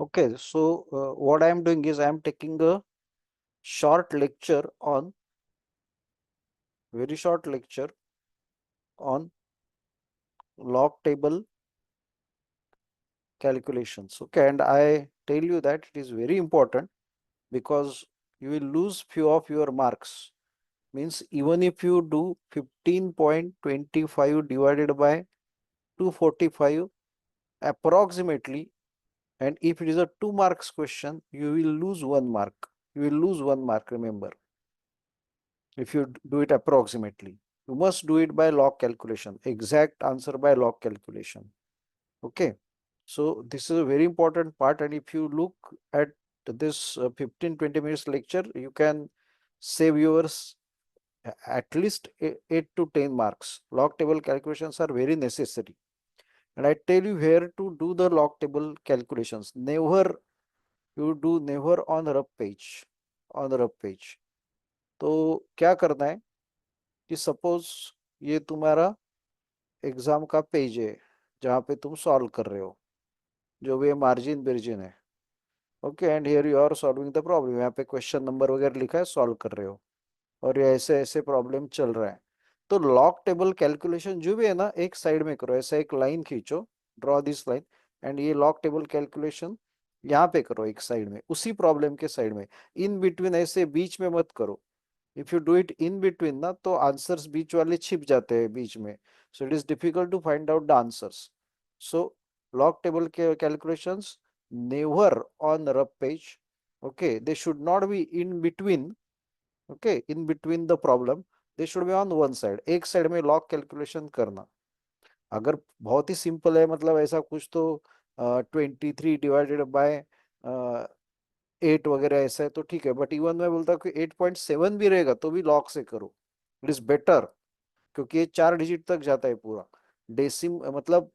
Okay, so what I am doing is I am taking a short lecture on very short lecture on log table calculations. Okay, and I tell you that it is very important because you will lose few of your marks. Means even if you do 15.25 divided by 245 approximately, and if it is a 2 marks question, you will lose 1 mark. You will lose 1 mark, remember, if you do it approximately. You must do it by log calculation, exact answer by log calculation. Okay. So this is a very important part. And if you look at this 15-20 minutes lecture, you can save yours at least 8 to 10 marks. Log table calculations are very necessary. And I tell you here to do the log table calculations. Never you do never on rough page. On rough page. तो क्या करना है कि suppose ये तुम्हारा exam का page है जहाँ पे तुम सॉल्व कर रहे हो, जो भी मार्जिन बिर्जिन है. Okay, and here you are solving the problem. यहाँ पे क्वेश्चन नंबर वगैरह लिखा है, सॉल्व कर रहे हो और ये ऐसे ऐसे प्रॉब्लम चल रहा है. तो लॉग टेबल कैलकुलेशन जो भी है ना, एक साइड में करो. ऐसा एक लाइन खींचो, ड्रॉ दिस लाइन, एंड ये लॉग टेबल कैलकुलेशन यहाँ पे करो एक साइड में, उसी प्रॉब्लम के साइड में. इन बिटवीन ऐसे बीच में मत करो. If you do it in between ना, तो आंसर्स बीच वाले छिप जाते हैं बीच में. So it is difficult to find out the answers. So log table calculations never on rough page. Okay, they should not be in between. Okay, in between the problem, they should be on one side. एक side में log calculation करना. अगर बहुत ही simple है, मतलब ऐसा कुछ, तो 23 डिवाइडेड बाय 8 वगैरह ऐसा है तो ठीक है. बट इवन मैं बोलता हूँ कि 8.7 भी रहेगा तो भी लॉग से करो. इट इज बेटर, क्योंकि ये 4 डिजिट तक जाता है पूरा. डेसिम मतलब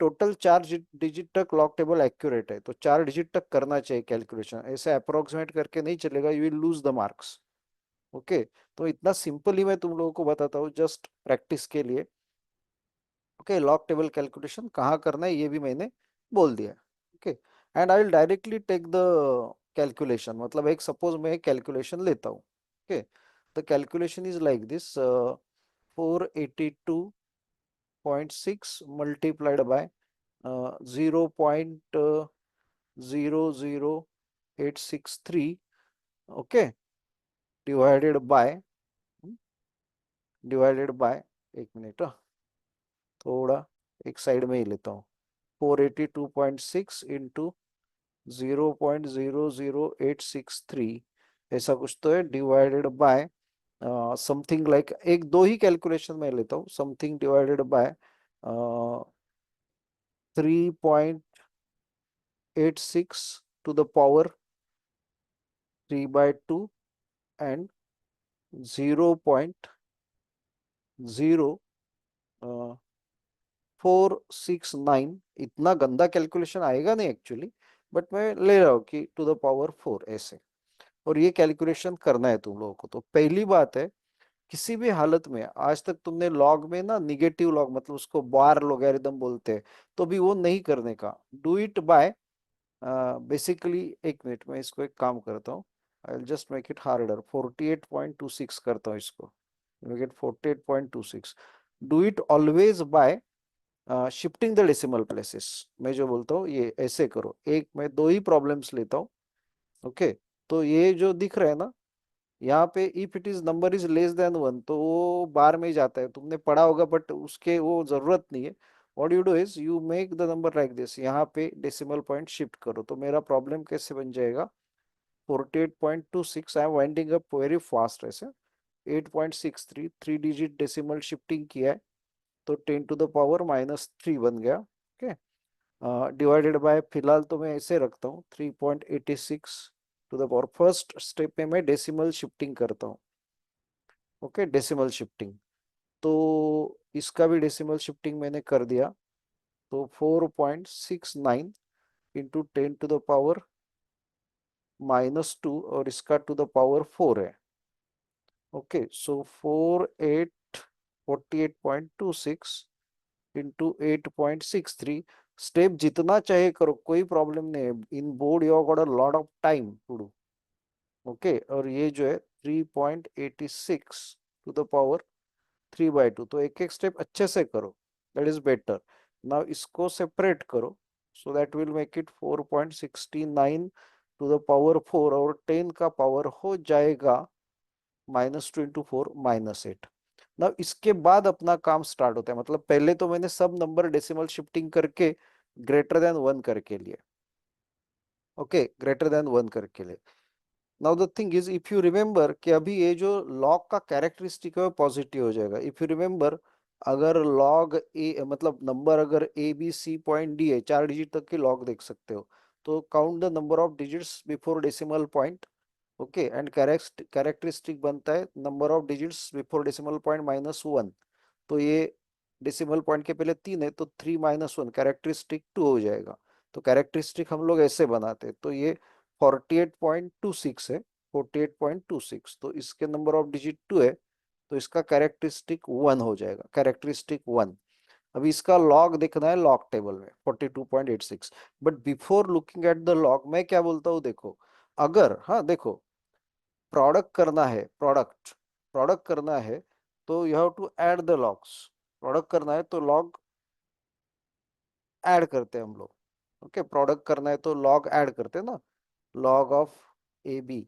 टोटल 4 डिजिट तक लॉग टेबल एक्यूरेट है, तो 4 डिजिट तक करना चाहिए कैलकुलेशन. ऐसे अप्रोक्सीमेट करके नहीं चलेगा, you will lose the marks. Okay, तो इतना सिंपल ही मैं तुम लोगों को बताता हूँ जस्ट प्रैक्टिस के लिए. ओके, लॉग टेबल कैलकुलेशन कहाँ करना है ये भी मैंने बोल दिया. Okay, and I will directly take the calculation. मतलब एक सपोज मैं कैलकुलेशन लेता हूँ. Okay, the calculation is like this. 482.6 multiplied by 0.00863. Okay, divided by एक मिनट, थोड़ा एक साइड में ही लेता हूँ. 482.6 इंटू 0.00863, ऐसा कुछ तो है, डिवाइडेड बाय समथिंग लाइक, एक दो ही कैलकुलेशन में लेता हूँ. Something divided by 3.86 to the power 3/2 and 0.0469. इतना गंदा कैलकुलेशन आएगा नहीं एक्चुअली, बट मैं ले रहा हूँ कि टू द पावर 4 ऐसे. और ये कैलकुलेशन करना है तुम लोगों को. तो पहली बात है, किसी भी हालत में आज तक तुमने लॉग में ना निगेटिव लॉग, मतलब उसको बार लोगैरिथम बोलते हैं, तो भी वो नहीं करने का. डू इट बाय बेसिकली, एक मिनट में इसको एक काम करता हूँ. I will just make it harder. 48.26 करता हूँ इसको. Make it 48.26. Do it always bye shifting the decimal places. मैं जो बोलता हूँ ये ऐसे करो. एक मैं दो ही प्रॉब्लम्स लेता हूँ. ओके, तो ये जो दिख रहा है ना यहाँ पे, if it is number is less than 1, तो वो बार में ही जाता है. तुमने पढ़ा होगा बट उसके वो जरूरत नहीं है. What you do is you make the number like this. यहाँ पे डेसिमल पॉइंट शिफ्ट करो. तो मेरा प्रॉब्लम कैसे बन जाएगा? 48.26. I am winding up very fast ऐसे. 8.63, 3 डिजिट डेसिमल शिफ्टिंग किया है, तो 10 to the power -3 बन गया. ओके, डिवाइडेड बाय, फिलहाल तो मैं ऐसे रखता हूँ, 3.86 to the power. First step में मैं डेसिमल शिफ्टिंग करता हूँ. Okay, decimal shifting. तो इसका भी डेसिमल शिफ्टिंग मैंने कर दिया. तो 4.69 इंटू 10 to the power -2, और इसका टू द पावर 4 है. ओके, सो 48.26 इंटू 8.63. स्टेप जितना चाहे करो, कोई प्रॉब्लम नहीं है। In board you got a lot of time to do. Okay, और ये जो है 3.86 टू द पावर 3/2, तो एक एक स्टेप अच्छे से करो, दैट इज बेटर। नाउ इसको सेपरेट करो, so that will make it 4.69 to the power 4, और 10 का पावर हो जाएगा -2 × 4 -8। ना इसके बाद अपना काम स्टार्ट होता है, मतलब पहले तो मैंने सब नंबर डेसिमल शिफ्टिंग करके ग्रेटर देन 1 करके लिए। ओके, ग्रेटर देन 1 करके लिए। Now the thing is, if you remember कि अभी ये जो लॉग का कैरेक्टरिस्टिक है वो पॉजिटिव हो जाएगा। इफ यू रिमेम्बर, अगर लॉग ए मतलब नंबर अगर A B C point D है, 4 डिजिट तक की लॉग देख सकते हो, तो count the number of digits before decimal point. Okay, and characteristic बनता है number of digits before decimal point -1। तो ये डेसिमल पॉइंट के पहले 3 है, तो 3 - 1 कैरेक्टरिस्टिक 2 हो जाएगा। तो कैरेक्टरिस्टिक हम लोग ऐसे बनाते हैं, तो ये 48.26 है, 48.26, तो इसके नंबर ऑफ डिजिट 2 है, तो इसका कैरेक्टरिस्टिक 1 हो जाएगा, कैरेक्टरिस्टिक 1। अभी इसका लॉग देखना है लॉग टेबल में 42.86। But before looking at the log, मैं क्या बोलता हूँ देखो, अगर हाँ देखो, प्रोडक्ट करना है, प्रोडक्ट करना है, तो you have to add the logs. Product करना है तो लॉग ऐड करते हैं हम लोग। ओके, प्रोडक्ट करना है तो लॉग ऐड करते हैं ना। Log of A B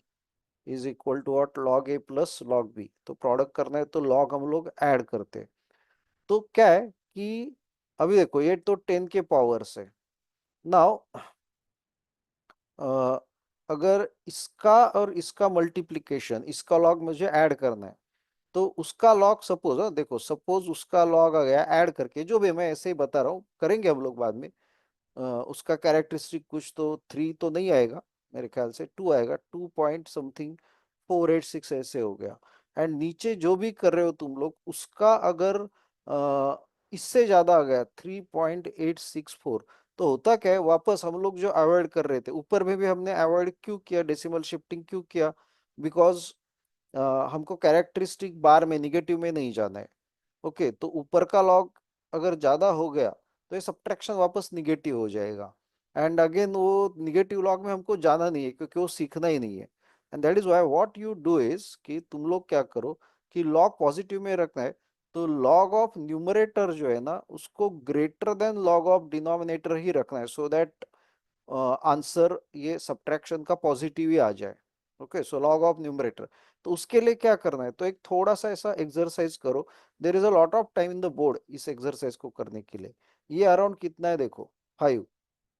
is equal to what, log A plus log B. तो प्रोडक्ट करना है तो लॉग हम लोग ऐड करते हैं। तो क्या है कि अभी देखो, ये तो 10 के पावर से। नाउ अगर इसका और इसका मल्टीप्लीकेशन, इसका लॉग मुझे ऐड करना है, तो उसका लॉग सपोज, देखो सपोज उसका लॉग आ गया ऐड करके, जो भी मैं ऐसे ही बता रहा हूँ, करेंगे हम लोग बाद में। उसका कैरेक्टरिस्टिक कुछ तो 3 तो नहीं आएगा, मेरे ख्याल से 2 आएगा, 2 पॉइंट समथिंग 486 ऐसे हो गया। एंड नीचे जो भी कर रहे हो तुम लोग, उसका अगर इससे ज्यादा आ गया 3.864, तो होता क्या है, वापस हम लोग जो अवॉइड कर रहे थे, ऊपर में भी हमने अवॉइड क्यों किया, डेसिमल शिफ्टिंग क्यों किया, बिकॉज हमको कैरेक्टरिस्टिक बार में निगेटिव में नहीं जाना है। ओके, तो ऊपर का लॉग अगर ज्यादा हो गया, तो ये सब्ट्रैक्शन वापस निगेटिव हो जाएगा। एंड अगेन वो निगेटिव लॉग में हमको जाना नहीं है, क्योंकि वो सीखना ही नहीं है। And that is why what you do is कि तुम लोग क्या करो कि लॉग पॉजिटिव में रखना है, तो लॉग ऑफ न्यूमरेटर जो है ना, उसको greater than log of denominator ही रखना है, सो दैट आंसर ये सब्ट्रैक्शन का पॉजिटिव ही आ जाए। Okay, so log of numerator. तो उसके लिए क्या करना है, तो एक थोड़ा सा ऐसा एक्सरसाइज करो। There is a lot of time in the board इस एक्सरसाइज को करने के लिए। ये अराउंड कितना है देखो, 5।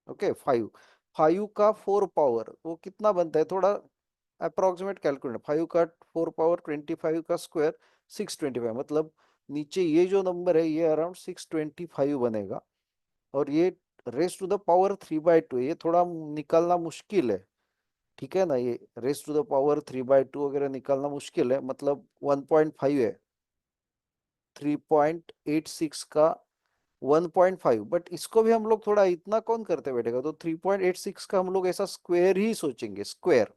ओके, 5। 5 का 4 पावर वो कितना बनता है, थोड़ा अप्रोक्सीमेट कैलकुलेट। 5 का 4 पावर 25 का स्क्वायर 625, मतलब नीचे ये जो नंबर है ये अराउंड 625 बनेगा। और ये रेस टू द पावर 3/2, ये थोड़ा निकालना मुश्किल है। ठीक है ना, ये रेस टू द पावर 3/2 वगैरह निकालना मुश्किल है, मतलब 1.5 है। 3.86 का 1.5, बट इसको भी हम लोग थोड़ा, इतना कौन करते बैठेगा, तो 3.86 का हम लोग ऐसा स्क्वायर ही सोचेंगे, स्क्वायर।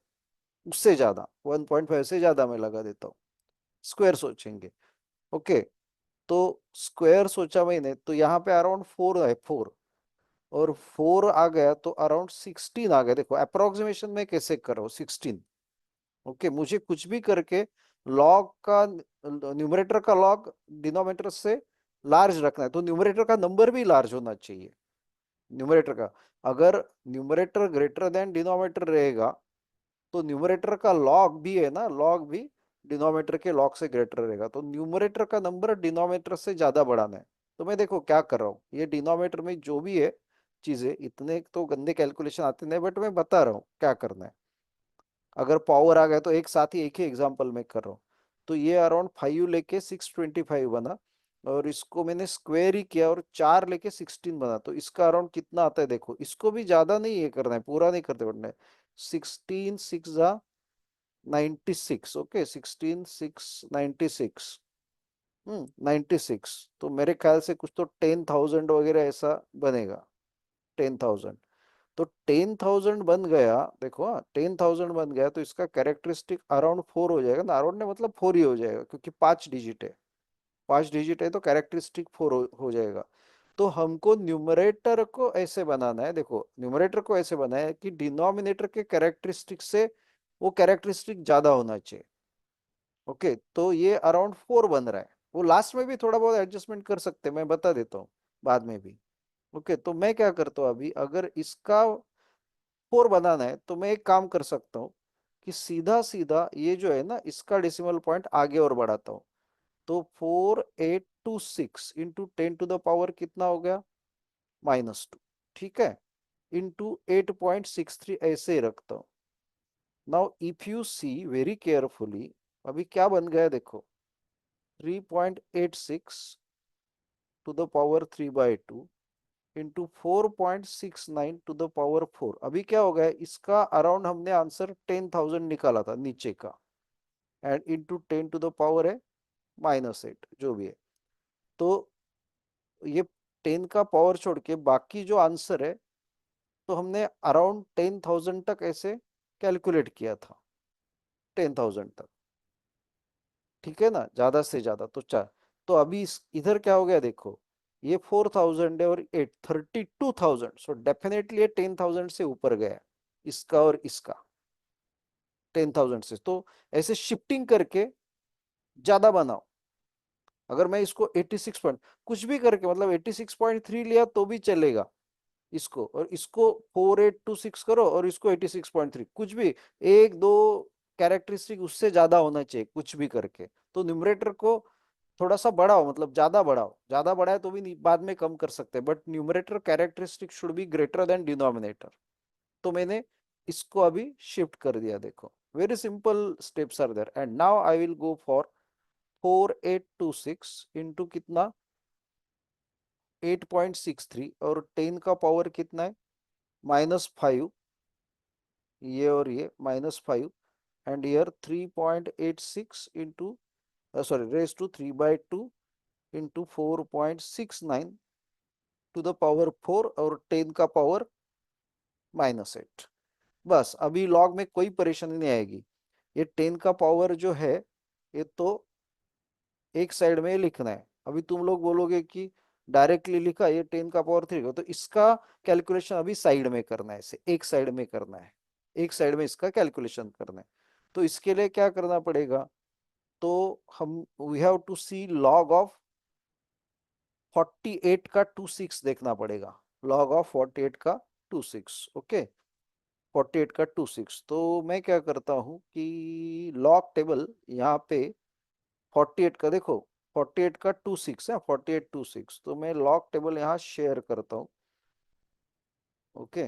उससे ज्यादा 1.5 से ज्यादा मैं लगा देता हूँ, स्क्वायर सोचेंगे। ओके, तो स्क्वायर सोचा मैंने, तो यहाँ पे अराउंड 4 है, 4। और 4 आ गया तो अराउंड 16 आ गया। देखो अप्रोक्सीमेशन में कैसे कर रहा हूँ, 16। ओके, मुझे कुछ भी करके लॉग का, न्यूमरेटर का लॉग डिनोमिनेटर से लार्ज रखना है, तो न्यूमरेटर का नंबर भी लार्ज होना चाहिए। न्यूमरेटर का, अगर न्यूमरेटर ग्रेटर देन डिनोमिनेटर रहेगा, तो न्यूमरेटर का लॉग भी है ना, लॉग भी डिनोमिनेटर के लॉग से ग्रेटर रहेगा। तो न्यूमरेटर का नंबर डिनोमिनेटर से ज्यादा बढ़ाना है। तो मैं देखो क्या कर रहा हूँ, ये डिनोमिनेटर में जो भी है चीजें, इतने तो गंदे कैलकुलेशन आते नहीं, बट मैं बता रहा हूँ क्या करना है। अगर पावर आ गया तो एक साथ ही एक ही एग्जांपल में कर रहा हूँ। तो ये अराउंड 5 लेके 625 बना, और इसको मैंने स्क्वायर ही किया और 4 लेके 16 बना, तो इसका अराउंड कितना आता है देखो। इसको भी ज्यादा नहीं ये करना है, पूरा नहीं करते बढ़ना है। 16 6 जा 96। ओके, 16 6 96। 96, तो मेरे ख्याल से कुछ तो 10,000 वगैरह ऐसा बनेगा। 10,000, तो 10,000 बन गया, देखो हाँ 10,000 बन गया, तो इसका कैरेक्टरिस्टिक अराउंड 4 हो जाएगा ना, अराउंड ने मतलब 4 ही हो जाएगा, क्योंकि 5 डिजिट है। 5 डिजिट है तो कैरेक्टरिस्टिक 4 हो जाएगा। तो हमको न्यूमरेटर को ऐसे बनाना है, देखो न्यूमरेटर को ऐसे बनाया है कि डिनोमिनेटर के कैरेक्टरिस्टिक से वो कैरेक्टरिस्टिक ज्यादा होना चाहिए। ओके, तो ये अराउंड 4 बन रहा है। वो लास्ट में भी थोड़ा बहुत एडजस्टमेंट कर सकते हैं, मैं बता देता हूँ बाद में भी। ओके, तो मैं क्या करता हूँ अभी, अगर इसका 4 बनाना है तो मैं एक काम कर सकता हूँ कि सीधा सीधा ये जो है ना, इसका डेसिमल पॉइंट आगे और बढ़ाता हूँ। तो 4826 इंटू 10 टू द पावर कितना हो गया, -2। ठीक है, इंटू 8.63 ऐसे ही रखता हूँ। Now if you see very carefully, अभी क्या बन गया देखो, 3.86 to the power 3/2 into 4.69 to the power 4। अभी क्या हो गया, इसका अराउंड हमने आंसर 10,000 निकाला था नीचे का, and into 10 to the power है -8, जो भी है। तो ये 10 का पावर छोड़ के बाकी जो आंसर है, तो हमने अराउंड 10,000 तक ऐसे कैलकुलेट किया था, 10,000 तक। ठीक है ना, ज्यादा से ज्यादा तो 4। तो अभी इधर क्या हो गया देखो, ये 4,000 है और 32,000, सो डेफिनेटली ये 10,000 से ऊपर गया है, इसका और इसका 10,000 से। तो ऐसे शिफ्टिंग करके ज्यादा बनाओ। अगर मैं इसको 86 पॉइंट कुछ भी करके, मतलब 86.3 लिया तो भी चलेगा इसको, और इसको 4826 करो और इसको 86.3, कुछ भी एक दो कैरेक्टरिस्टिक उससे ज्यादा होना चाहिए कुछ भी करके। तो न्यूमरेटर को थोड़ा सा बढ़ाओ, मतलब ज्यादा बढ़ाओ, ज्यादा बढ़ाए तो भी बाद में कम कर सकते हैं, but numerator characteristic should be greater than denominator. तो मैंने इसको अभी शिफ्ट कर दिया, देखो very simple steps are there. And now I will go for 4826 into कितना, 8.63, और 10 का पावर कितना है, -5, ये और ये -5, and here 3.86 into, sorry, raise to 3/2 into 4.69 to the power 4, और 10 का पावर -8। बस अभी लॉग में कोई परेशानी नहीं आएगी। ये 10 का पावर जो है, ये तो एक साइड में लिखना है। अभी तुम लोग बोलोगे कि डायरेक्टली लिखा, ये 10 का पावर 3 तो इसका कैलकुलेशन अभी साइड में करना है, इसे एक साइड में करना है, एक साइड में इसका कैलकुलेशन करना है। तो इसके लिए क्या करना पड़ेगा, तो हम we have to see log of 48 का 26 देखना पड़ेगा। लॉग ऑफ 48 का 26, ओके, 48 का 26। तो मैं क्या करता हूँ कि लॉग टेबल यहाँ पे 48 का देखो, 48 का 26 है, 4826, तो मैं लॉग टेबल यहाँ शेयर करता हूँ। ओके,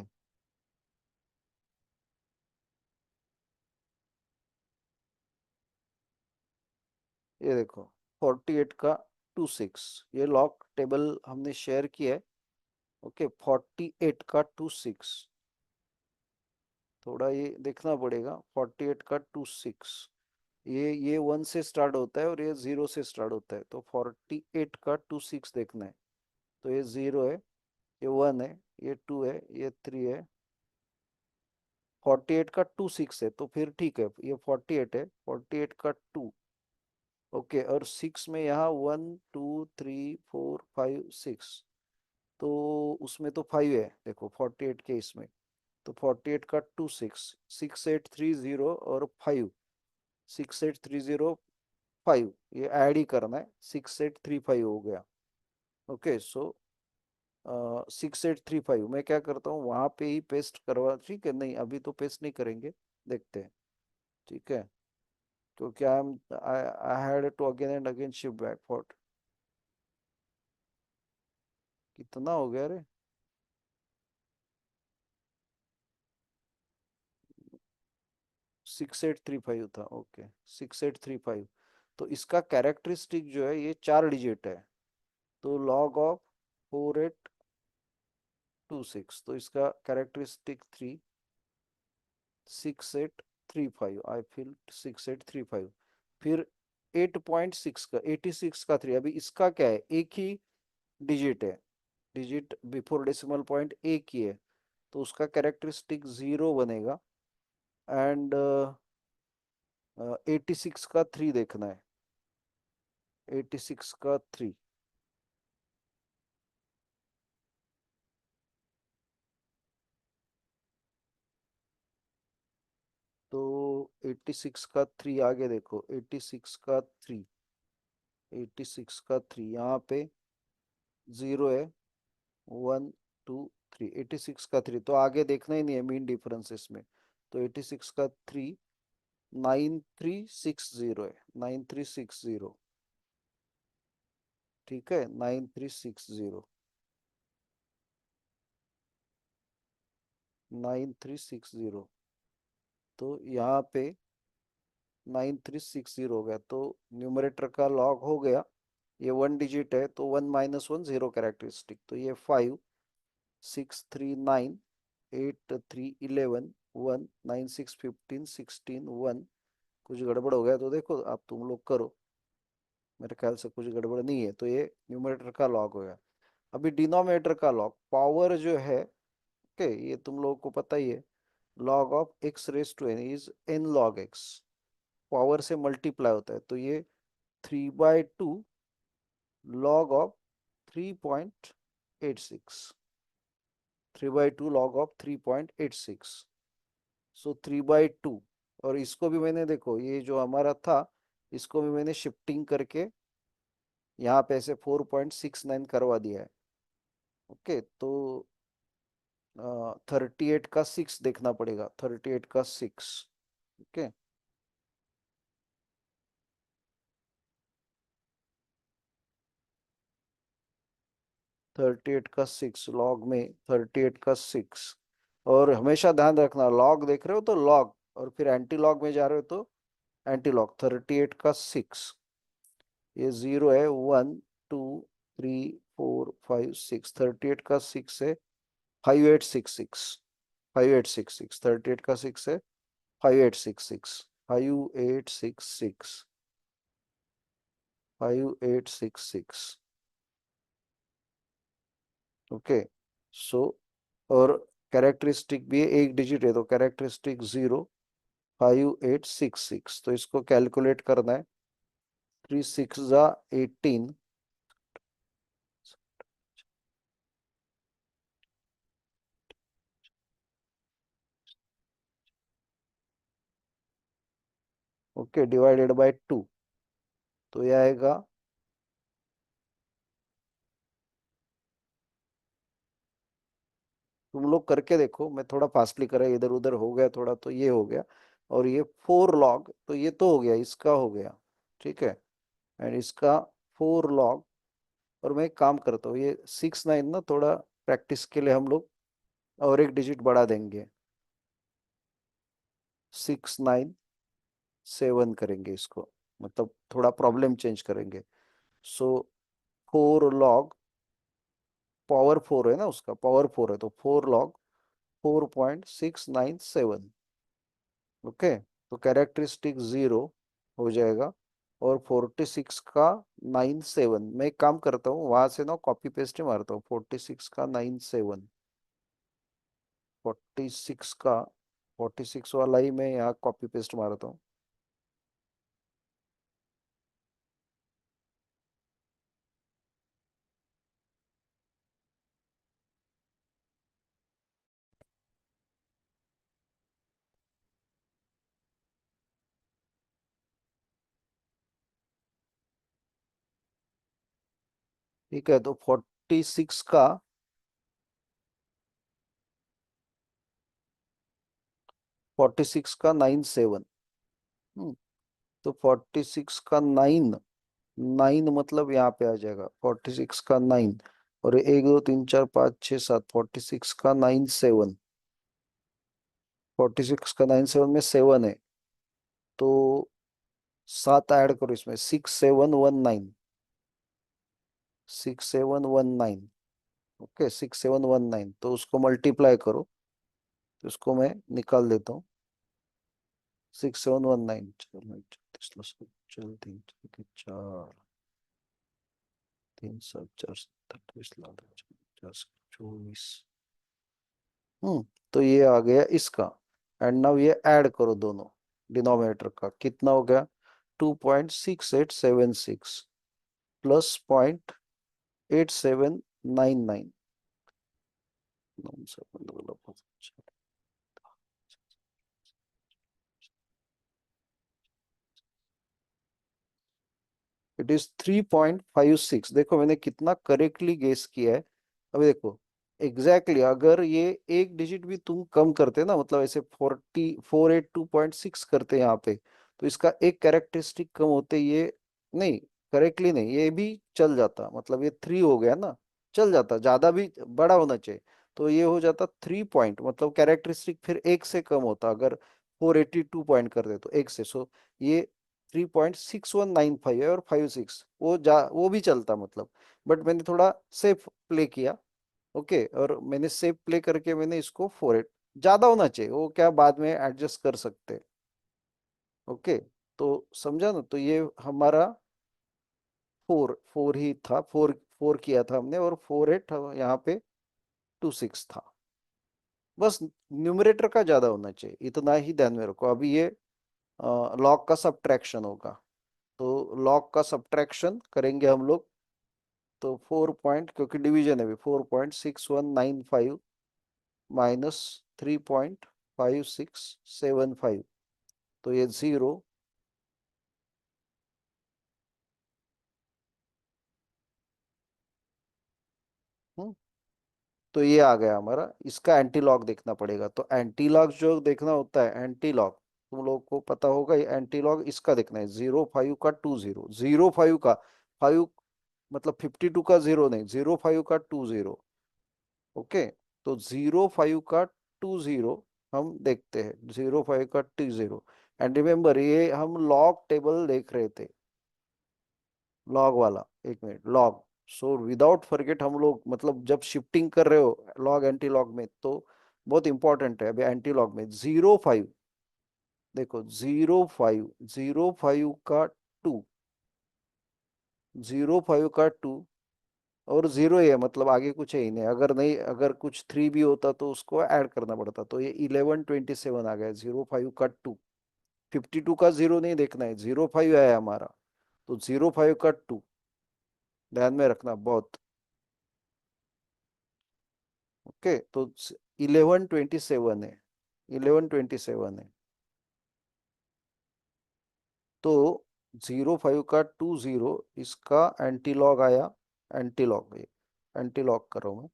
ये देखो 48 का 26, ये लॉग टेबल हमने शेयर किया है। ओके, 48 का 26, थोड़ा ये देखना पड़ेगा, 48 का 26, ये 1 से स्टार्ट होता है और ये 0 से स्टार्ट होता है, तो 48 का 26 देखना है। तो ये 0 है, ये 1 है, ये 2 है, ये 3 है, 48 का 26 है, तो फिर ठीक है, ये 48 है, 48 का 2। ओके, और 6 में यहाँ 1 2 3 4 5 6, तो उसमें तो 5 है देखो 48 के इसमें। तो 48 का 26, 6830 और 5, 6830, 5, ये ऐड ही करना है, 6835 हो गया। ओके, सो 6835 मैं क्या करता हूँ, वहां पे ही पेस्ट करवा, ठीक है, नहीं अभी तो पेस्ट नहीं करेंगे, देखते हैं। ठीक है, क्योंकि I had to again and again shift back for, कितना हो गया रे, 6835 था, ओके, 6835। तो इसका कैरेक्टरिस्टिक जो है ये 4 डिजिट है, तो लॉग ऑफ 4826, तो इसका कैरेक्टरिस्टिक 36835, आई फील 6835। फिर 8.6 का 86 का 3, अभी इसका क्या है, एक ही डिजिट है, डिजिट बिफोर डेसिमल पॉइंट एक ही है, तो उसका कैरेक्टरिस्टिक 0 बनेगा। एंड 86 का 3 देखना है, 86 का 3, 86 का 3 आगे देखो, 86 का 3, 86 का 3 यहाँ पे 0 है, 1 2 3, 86 का 3 तो आगे देखना ही नहीं है मीन डिफरेंस इसमें। तो 86 का 3 9360 है, 9360। ठीक है, 9360, 9360। तो यहाँ पे 9360 हो गया, तो न्यूमरेटर का लॉग हो गया। ये 1 डिजिट है तो 1 - 1 0 कैरेक्टरिस्टिक, तो ये 5 6 3 9 8 3 11 1 9 6 15 16 1। कुछ गड़बड़ हो गया तो देखो आप, तुम लोग करो, मेरे ख्याल से कुछ गड़बड़ नहीं है, तो ये न्यूमरेटर का लॉग हो गया। अभी डिनोमिनेटर का लॉग, पावर जो है, ओके, ये तुम लोगों को पता ही है, log of X raise to N is N log X, power से मल्टीप्लाई होता है, तो ये 3/2 log of 3.86, 3/2 log of 3.86, so 3/2। और इसको भी मैंने देखो, ये जो हमारा था, इसको भी मैंने शिफ्टिंग करके यहाँ पे ऐसे 4.69 करवा दिया है। ओके, तो 38 का 6 देखना पड़ेगा, 38 का 6। ओके, 38 का 6 लॉग में, 38 का 6। और हमेशा ध्यान रखना, लॉग देख रहे हो तो लॉग, और फिर एंटी लॉग में जा रहे हो तो एंटी लॉग। 38 का 6, ये 0 है, 1 2 3 4 5 6, 38 का 6 है 5866, 5866, 38 का 6 है 5866, 5866, 5866। ओके, सो और कैरेक्टरिस्टिक भी है, 1 डिजिट है, तो कैरेक्टरिस्टिक 0 5866, तो इसको कैलकुलेट करना है। 3 6 18। ओके, डिवाइडेड बाय 2, तो ये आएगा, तुम लोग करके देखो, मैं थोड़ा फास्टली करा, इधर उधर हो गया थोड़ा, तो ये हो गया। और ये 4 लॉग, तो ये तो हो गया, इसका हो गया, ठीक है, एंड इसका 4 लॉग। और मैं एक काम करता हूँ, ये 6 9 ना, थोड़ा प्रैक्टिस के लिए हम लोग और 1 डिजिट बढ़ा देंगे, 6 9 7 करेंगे इसको, मतलब थोड़ा प्रॉब्लम चेंज करेंगे। सो 4 लॉग, पावर 4 है ना, उसका पावर 4 है, तो 4 लॉग 4.697। ओके, तो कैरेक्टरिस्टिक 0 हो जाएगा। और 46 का 97, मैं एक काम करता हूँ, वहां से ना कॉपी पेस्ट ही मारता हूँ, 46 का 97, 46 का 46 वाला ही मैं यहाँ कॉपी पेस्ट मारता हूँ। ठीक है, तो 46 का 97। तो 46 का 9, 9 मतलब यहाँ पे आ जाएगा 46 का 9। और 1 2 3 4 5 6 7, 46 का 97, 46 का 97 में 7 है, तो 7 ऐड करो इसमें, 6719, 6719। ओके, 6719, तो उसको मल्टीप्लाई करो, तो उसको मैं निकाल देता हूँ। 6719, चलो चल 3 4 3 7 4 27 28 29 30 24। तो ये आ गया इसका। एंड नाउ ये ऐड करो दोनों, डिनोमिनेटर का कितना हो गया, 2.6876 प्लस 0.8799। It is 3.56। देखो मैंने कितना करेक्टली गेस किया है। अभी देखो एग्जैक्टली अगर ये एक डिजिट भी तुम कम करते ना, मतलब ऐसे 482.6 करते यहाँ पे, तो इसका एक कैरेक्टरिस्टिक कम होते ये, नहीं करेक्टली नहीं, ये भी चल जाता, मतलब ये 3 हो गया ना, चल जाता, ज्यादा भी बड़ा होना चाहिए। तो ये हो जाता 3 पॉइंट, मतलब कैरेक्टरिस्टिक फिर एक से कम होता अगर 482 पॉइंट कर दे तो एक से। सो ये 3.6195 है और 56 वो भी चलता मतलब। बट मैंने थोड़ा सेफ प्ले किया। ओके, और मैंने सेफ प्ले करके मैंने इसको 48, ज्यादा होना चाहिए वो क्या बाद में एडजस्ट कर सकते। ओके, तो समझा ना, तो ये हमारा फोर फोर ही था, फोर फोर किया था हमने, और 48 यहाँ पे 26 था। बस न्यूमरेटर का ज्यादा होना चाहिए, इतना ही ध्यान में रखो। अभी ये लॉग का सब्ट्रैक्शन होगा, तो लॉग का सब्ट्रैक्शन करेंगे हम लोग। तो 4 पॉइंट, क्योंकि डिवीजन है भी, 4.6195 माइनस 3.5675, तो ये 0। तो ये आ गया हमारा, इसका एंटी लॉग देखना पड़ेगा। तो एंटी लॉग जो देखना होता है, एंटी लॉग तुम लोग को पता होगा, ये एंटी लॉग इसका देखना है, 0.5 का 2.0, 0.5 का 5, मतलब 52 का 0 नहीं, 0.5 का 2.0। ओके, तो 0.5 का 2.0 हम देखते हैं, 0.5 का 2.0। एंड रिमेम्बर ये हम लॉग टेबल देख रहे थे, लॉग वाला, एक minute, log. So without forget हम लोग, मतलब जब शिफ्टिंग कर रहे हो लॉग एंटी लॉग में, तो बहुत इंपॉर्टेंट है। अभी एंटी लॉग में 0.5, देखो 0.5, 0.5 का 2, 0.5 का 2, और 0 ही है, मतलब आगे कुछ है ही नहीं। अगर नहीं, अगर कुछ 3 भी होता तो उसको ऐड करना पड़ता, तो ये 1127 आ गया, 0.5 का 2। 52 का 0 नहीं देखना है, 0.5 आया हमारा, तो 0.5 का 2 ध्यान में रखना बहुत। ओके, तो 1127 है, 1127 है। तो 0.5 का 2.0 इसका एंटीलॉग आया, एंटीलॉग, ये एंटीलॉग कर रहा हूं मैं।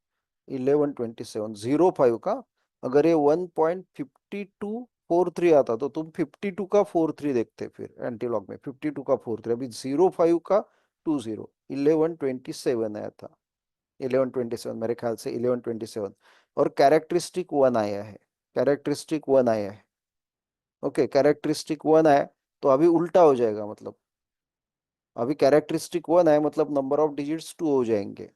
1127 0.5 का, अगर ये 1.5243 आता तो तुम 52 का 43 देखते, फिर एंटीलॉग में 52 का 43। अभी 0.5 का 2.0, 1127 आया था, 1127 मेरे ख्याल से 1127। और कैरेक्टरिस्टिक 1 आया है, कैरेक्टरिस्टिक 1 आया है। ओके, कैरेक्टरिस्टिक 1 आया, तो अभी उल्टा हो जाएगा, मतलब अभी कैरेक्टरिस्टिक 1 आया मतलब नंबर ऑफ डिजिट्स 2 हो जाएंगे।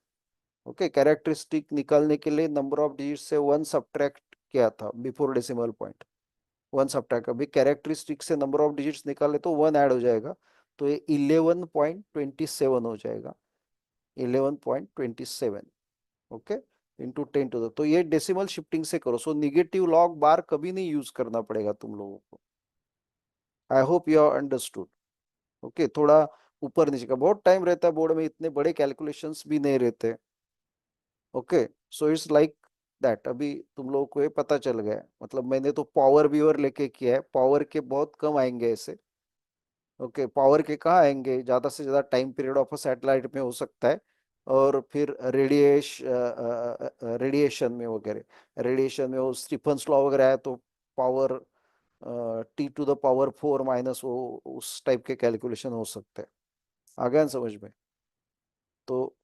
ओके, कैरेक्टरिस्टिक निकालने के लिए नंबर ऑफ डिजिट से 1 सब्ट्रैक्ट किया था बिफोर डेसिमल पॉइंट, 1 सब्ट्रैक्ट। अभी कैरेक्टरिस्टिक से नंबर ऑफ डिजिट्स निकाले तो 1 ऐड हो जाएगा, तो ये 11.27 हो जाएगा, 11.27। ओके, इंटू 10 टू द, तो ये डेसिमल शिफ्टिंग से करो। सो निगेटिव लॉग बार कभी नहीं यूज करना पड़ेगा तुम लोगों को। I hope you are understood. Okay, थोड़ा ऊपर नीचे का बहुत टाइम रहता है बोर्ड में, इतने बड़े कैलकुलेशंस भी नहीं रहते। Okay, so it's like that. अभी तुम लोगों को ये पता चल गया है। मतलब मैंने तो पावर व्यूअर लेके किया है, पावर के बहुत कम आएंगे ऐसे। ओके, पावर के कहाँ आएंगे, ज्यादा से ज्यादा time period of a satellite में हो सकता है, और फिर रेडिएशन में वगैरह, रेडिएशन में वो स्टीफन लॉ वगैरह है, तो पावर T⁴ माइनस वो उस टाइप के कैलकुलेशन हो सकते हैं। आ गया ना समझ में? तो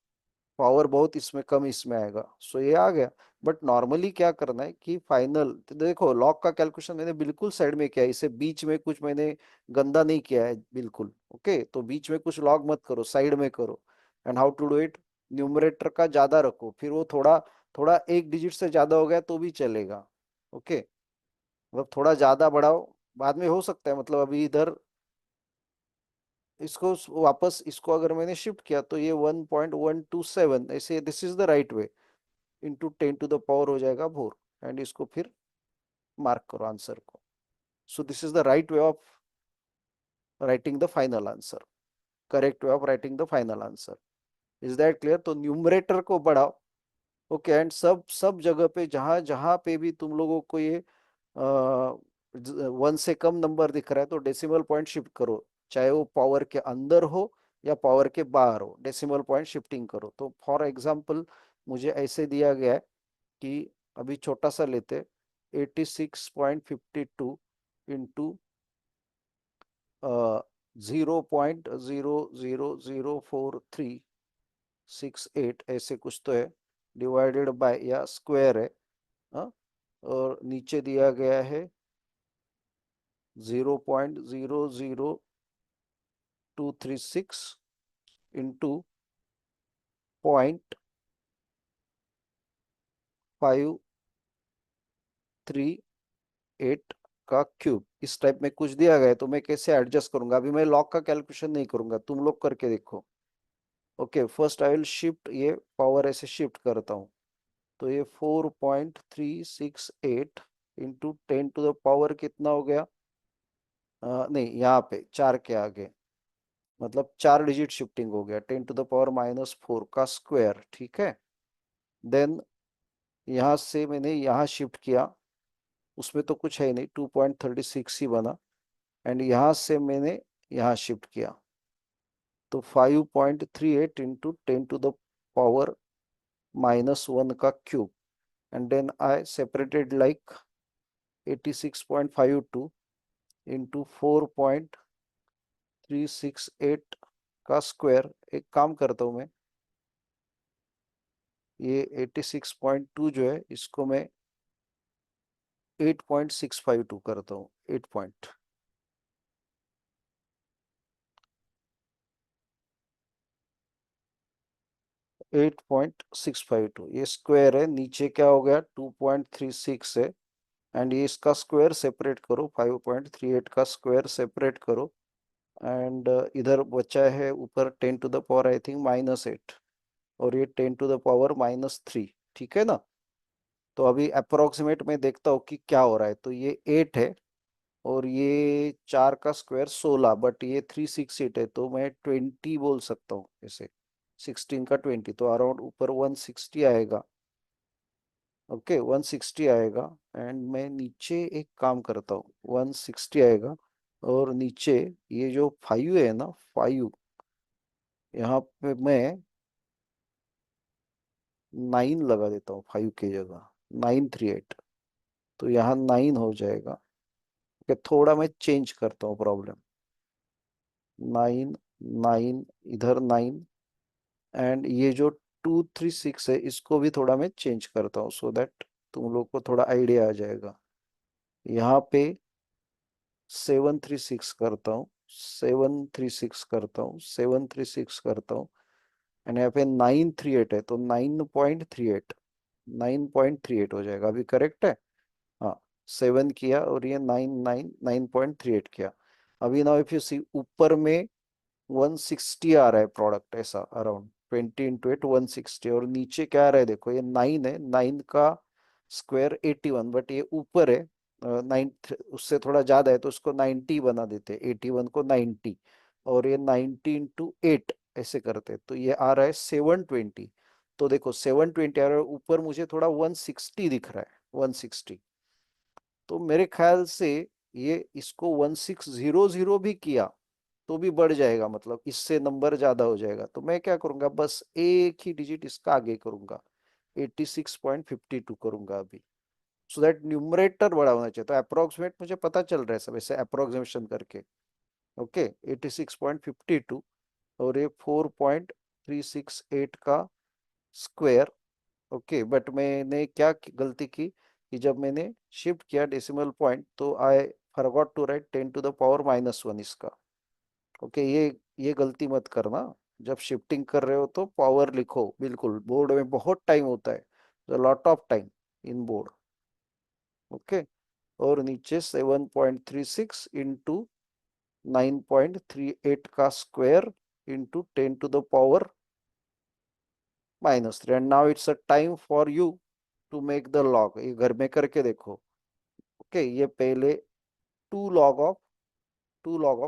पावर बहुत इसमें कम इसमें आएगा, सो ये आ गया। बट नॉर्मली क्या करना है कि फाइनल, देखो लॉग का कैलकुलेशन मैंने बिल्कुल साइड में किया है, इसे बीच में कुछ मैंने गंदा नहीं किया है बिल्कुल। ओके, तो बीच में कुछ लॉग मत करो, साइड में करो। And how to do it, numerator का ज्यादा रखो, फिर वो थोड़ा थोड़ा एक डिजिट से ज्यादा हो गया तो भी चलेगा। ओके, मतलब थोड़ा ज्यादा बढ़ाओ, बाद में हो सकता है, मतलब अभी इधर इसको वापस, इसको अगर मैंने शिफ्ट किया तो ये 1.127 ऐसे, this is the right way, into 10 to the power हो जाएगा 4। एंड इसको फिर मार्क करो आंसर को। So this is the right way of writing the final answer, correct way of writing the final answer. Is that clear? तो numerator को बढ़ाओ। Okay, and सब सब जगह पे जहां जहां पे भी तुम लोगों को ये 1 से कम नंबर दिख रहा है तो डेसिमल पॉइंट शिफ्ट करो, चाहे वो पावर के अंदर हो या पावर के बाहर हो, डेसिमल पॉइंट शिफ्टिंग करो। तो फॉर एग्जाम्पल मुझे ऐसे दिया गया है कि अभी छोटा सा लेते, 86.52 इंटू 0.0004 368 ऐसे कुछ तो है, डिवाइडेड बाय या स्क्वायर है, हाँ? और नीचे दिया गया है 0.00236 इंटू 0.538 का क्यूब, इस टाइप में कुछ दिया गया है। तो मैं कैसे एडजस्ट करूंगा, अभी मैं लॉग का कैलकुलेशन नहीं करूंगा, तुम लोग करके देखो। Okay, first I will shift, ये पावर ऐसे शिफ्ट करता हूँ। तो ये 4.368 इंटू 10 टू द पावर कितना हो गया, नहीं यहाँ पे 4 के आगे, मतलब 4 डिजिट शिफ्टिंग हो गया, 10 टू द पावर -4 का स्क्वायर, ठीक है। देन यहाँ से मैंने यहाँ शिफ्ट किया, उसमें तो कुछ है ही नहीं, 2.36 ही बना। एंड यहाँ से मैंने यहाँ शिफ्ट किया, तो 5.38 इंटू 10 टू द पावर -1 का cube. And then I separated like 86.52 into 4.368 का स्क्वायर। एक काम करता हूँ मैं, ये 86.2 जो है इसको मैं 8.652 करता हूँ, 8.652, ये स्क्वायर है, नीचे क्या हो गया 2.36 है। एंड ये इसका स्क्वायर सेपरेट करो, 5.38 का स्क्वायर सेपरेट करो। एंड इधर बचा है ऊपर 10 to the power I think -8, और ये 10 टू द पावर -3, ठीक है ना। तो अभी अप्रोक्सीमेट में देखता हूँ कि क्या हो रहा है। तो ये 8 है, और ये 4 का स्क्वायर 16, बट ये 368 है, तो मैं 20 बोल सकता हूँ ऐसे, 16 का 20, तो अराउंड ऊपर 160 आएगा। ओके, 160 आएगा। एंड मैं नीचे एक काम करता हूँ, 160 आएगा, और नीचे ये जो 5 है ना, 5, यहाँ पे मैं 9 लगा देता हूँ, 5 की जगह 938, तो यहाँ 9 हो जाएगा। ओके, थोड़ा मैं चेंज करता हूँ प्रॉब्लम, 9, 9, इधर 9। एंड ये जो 236 है इसको भी थोड़ा मैं चेंज करता हूँ, सो दैट तुम लोग को थोड़ा आइडिया आ जाएगा। यहाँ पे 736 करता हूँ, 736 करता हूँ, 736 करता हूँ। एंड यहाँ पे 938 है, तो 9.38, 9.38 हो जाएगा, अभी करेक्ट है। हाँ, 7 किया और ये 9.38 किया। अभी ना इफ यू सी, ऊपर में 160 आ रहा है प्रोडक्ट, ऐसा अराउंड 20 इंटू 8 160, और नीचे क्या आ रहा है देखो, ये 9 है, 9 का स्क्वायर 81, बट ये ऊपर है 9, उससे थोड़ा ज्यादा है, तो उसको 90 बना देते, 81 को 90, और ये 90 इंटू 8 ऐसे करते, तो ये आ रहा है 720। तो देखो 720 आ रहा है, ऊपर मुझे थोड़ा 160 दिख रहा है, 160। तो मेरे ख्याल से ये इसको 1600 भी किया तो भी बढ़ जाएगा, मतलब इससे नंबर ज्यादा हो जाएगा। तो मैं क्या करूंगा, बस एक ही डिजिट इसका आगे करूंगा, 86.52 करूंगा अभी, सो दैट न्यूमरेटर बड़ा होना चाहिए। तो अप्रोक्सीमेट मुझे पता चल रहा है सब ऐसे अप्रोक्सीमेशन करके। ओके, 86.52, और ये 4.368 का स्क्वायर। ओके, बट मैंने क्या गलती की कि जब मैंने शिफ्ट किया डेसिमल पॉइंट, तो I forgot to write 10 to the power -1 इसका। ओके, ये गलती मत करना, जब शिफ्टिंग कर रहे हो तो पावर लिखो, बिल्कुल बोर्ड में बहुत टाइम होता है, lot of time in board. Okay, और नीचे 7.36 इंटू 9.38 का square into 10 to the power -3। And now it's a time for you to make the log, ये घर में करके देखो। ओके, ये पहले 2 लॉग ऑफ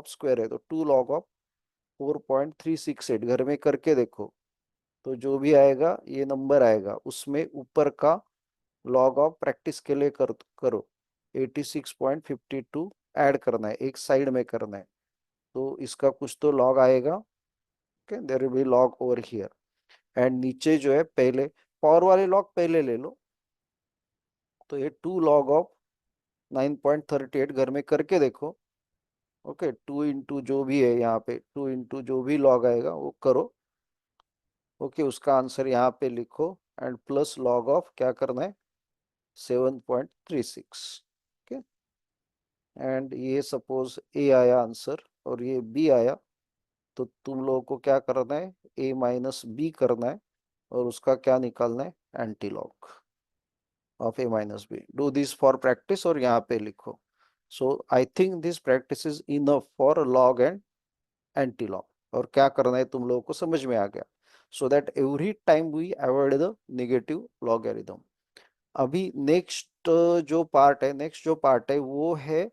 स्क्वायर है, तो 2 log of 4.368 घर में करके देखो। तो जो भी आएगा ये नंबर आएगा, उसमें ऊपर का लॉग ऑफ प्रैक्टिस के लिए करो, 86.52 ऐड करना है, एक साइड में करना है, तो इसका कुछ तो लॉग आएगा। Okay, there will be log over here. And नीचे जो है पहले पावर वाले लॉग पहले ले लो, तो ये 2 log of 9.38 घर में करके देखो। ओके, 2 into जो भी है यहाँ पे, 2 into जो भी लॉग आएगा वो करो। ओके, उसका आंसर यहाँ पे लिखो एंड प्लस लॉग ऑफ क्या करना है, 7.36। ओके, एंड ये सपोज ए आया आंसर और ये बी आया, तो तुम लोगों को क्या करना है, ए माइनस बी करना है और उसका क्या निकालना है, anti log of A minus B. Do this for practice और यहाँ पे लिखो। So I think this practice is enough for log and anti log. और क्या करना है तुम लोगों को समझ में आ गया, so that every time we avoid the negative logarithm. अभी नेक्स्ट जो पार्ट है वो है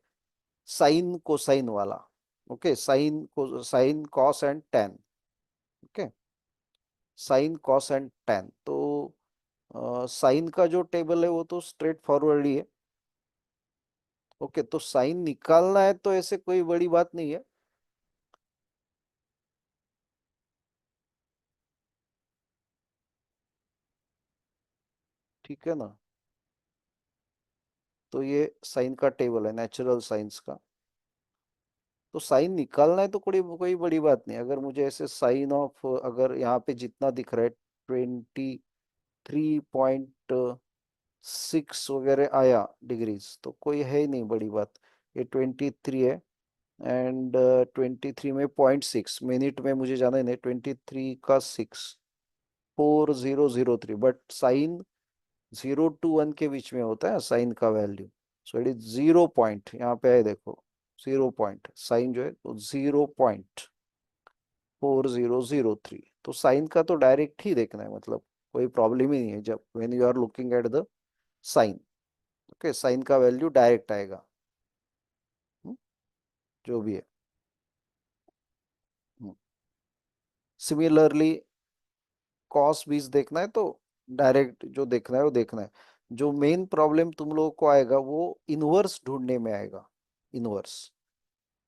साइन कोसाइन वाला। Okay, sine cos and tan. Okay, sine cos and tan. तो साइन का जो टेबल है वो तो स्ट्रेट फॉरवर्ड ही है। ओके, तो साइन निकालना है तो ऐसे कोई बड़ी बात नहीं है। ठीक है ना, तो ये साइन का टेबल है नेचुरल साइंस का। तो साइन निकालना है तो कोई कोई बड़ी बात नहीं। अगर मुझे ऐसे साइन ऑफ, अगर यहाँ पे जितना दिख रहा है 23.6 वगैरह आया डिग्रीज, तो कोई है ही नहीं बड़ी बात। ये 23 है एंड 23 में 0.6 मिनट में मुझे जाना है नहीं, 23 का 6, 4003। बट साइन 0 to 1 के बीच में होता है साइन का value. So it is 0 point, यहाँ पे है देखो 0 पॉइंट, साइन जो है तो 0.4003। तो साइन का तो डायरेक्ट ही देखना है, मतलब कोई प्रॉब्लम ही नहीं है जब when you are looking at the sine. Okay, sine का वैल्यू डायरेक्ट आएगा। हम्म, जो भी है। सिमिलरली कॉस बीस देखना है तो डायरेक्ट जो देखना है वो देखना है। जो मेन प्रॉब्लम तुम लोगों को आएगा वो इनवर्स ढूंढने में आएगा। इनवर्स,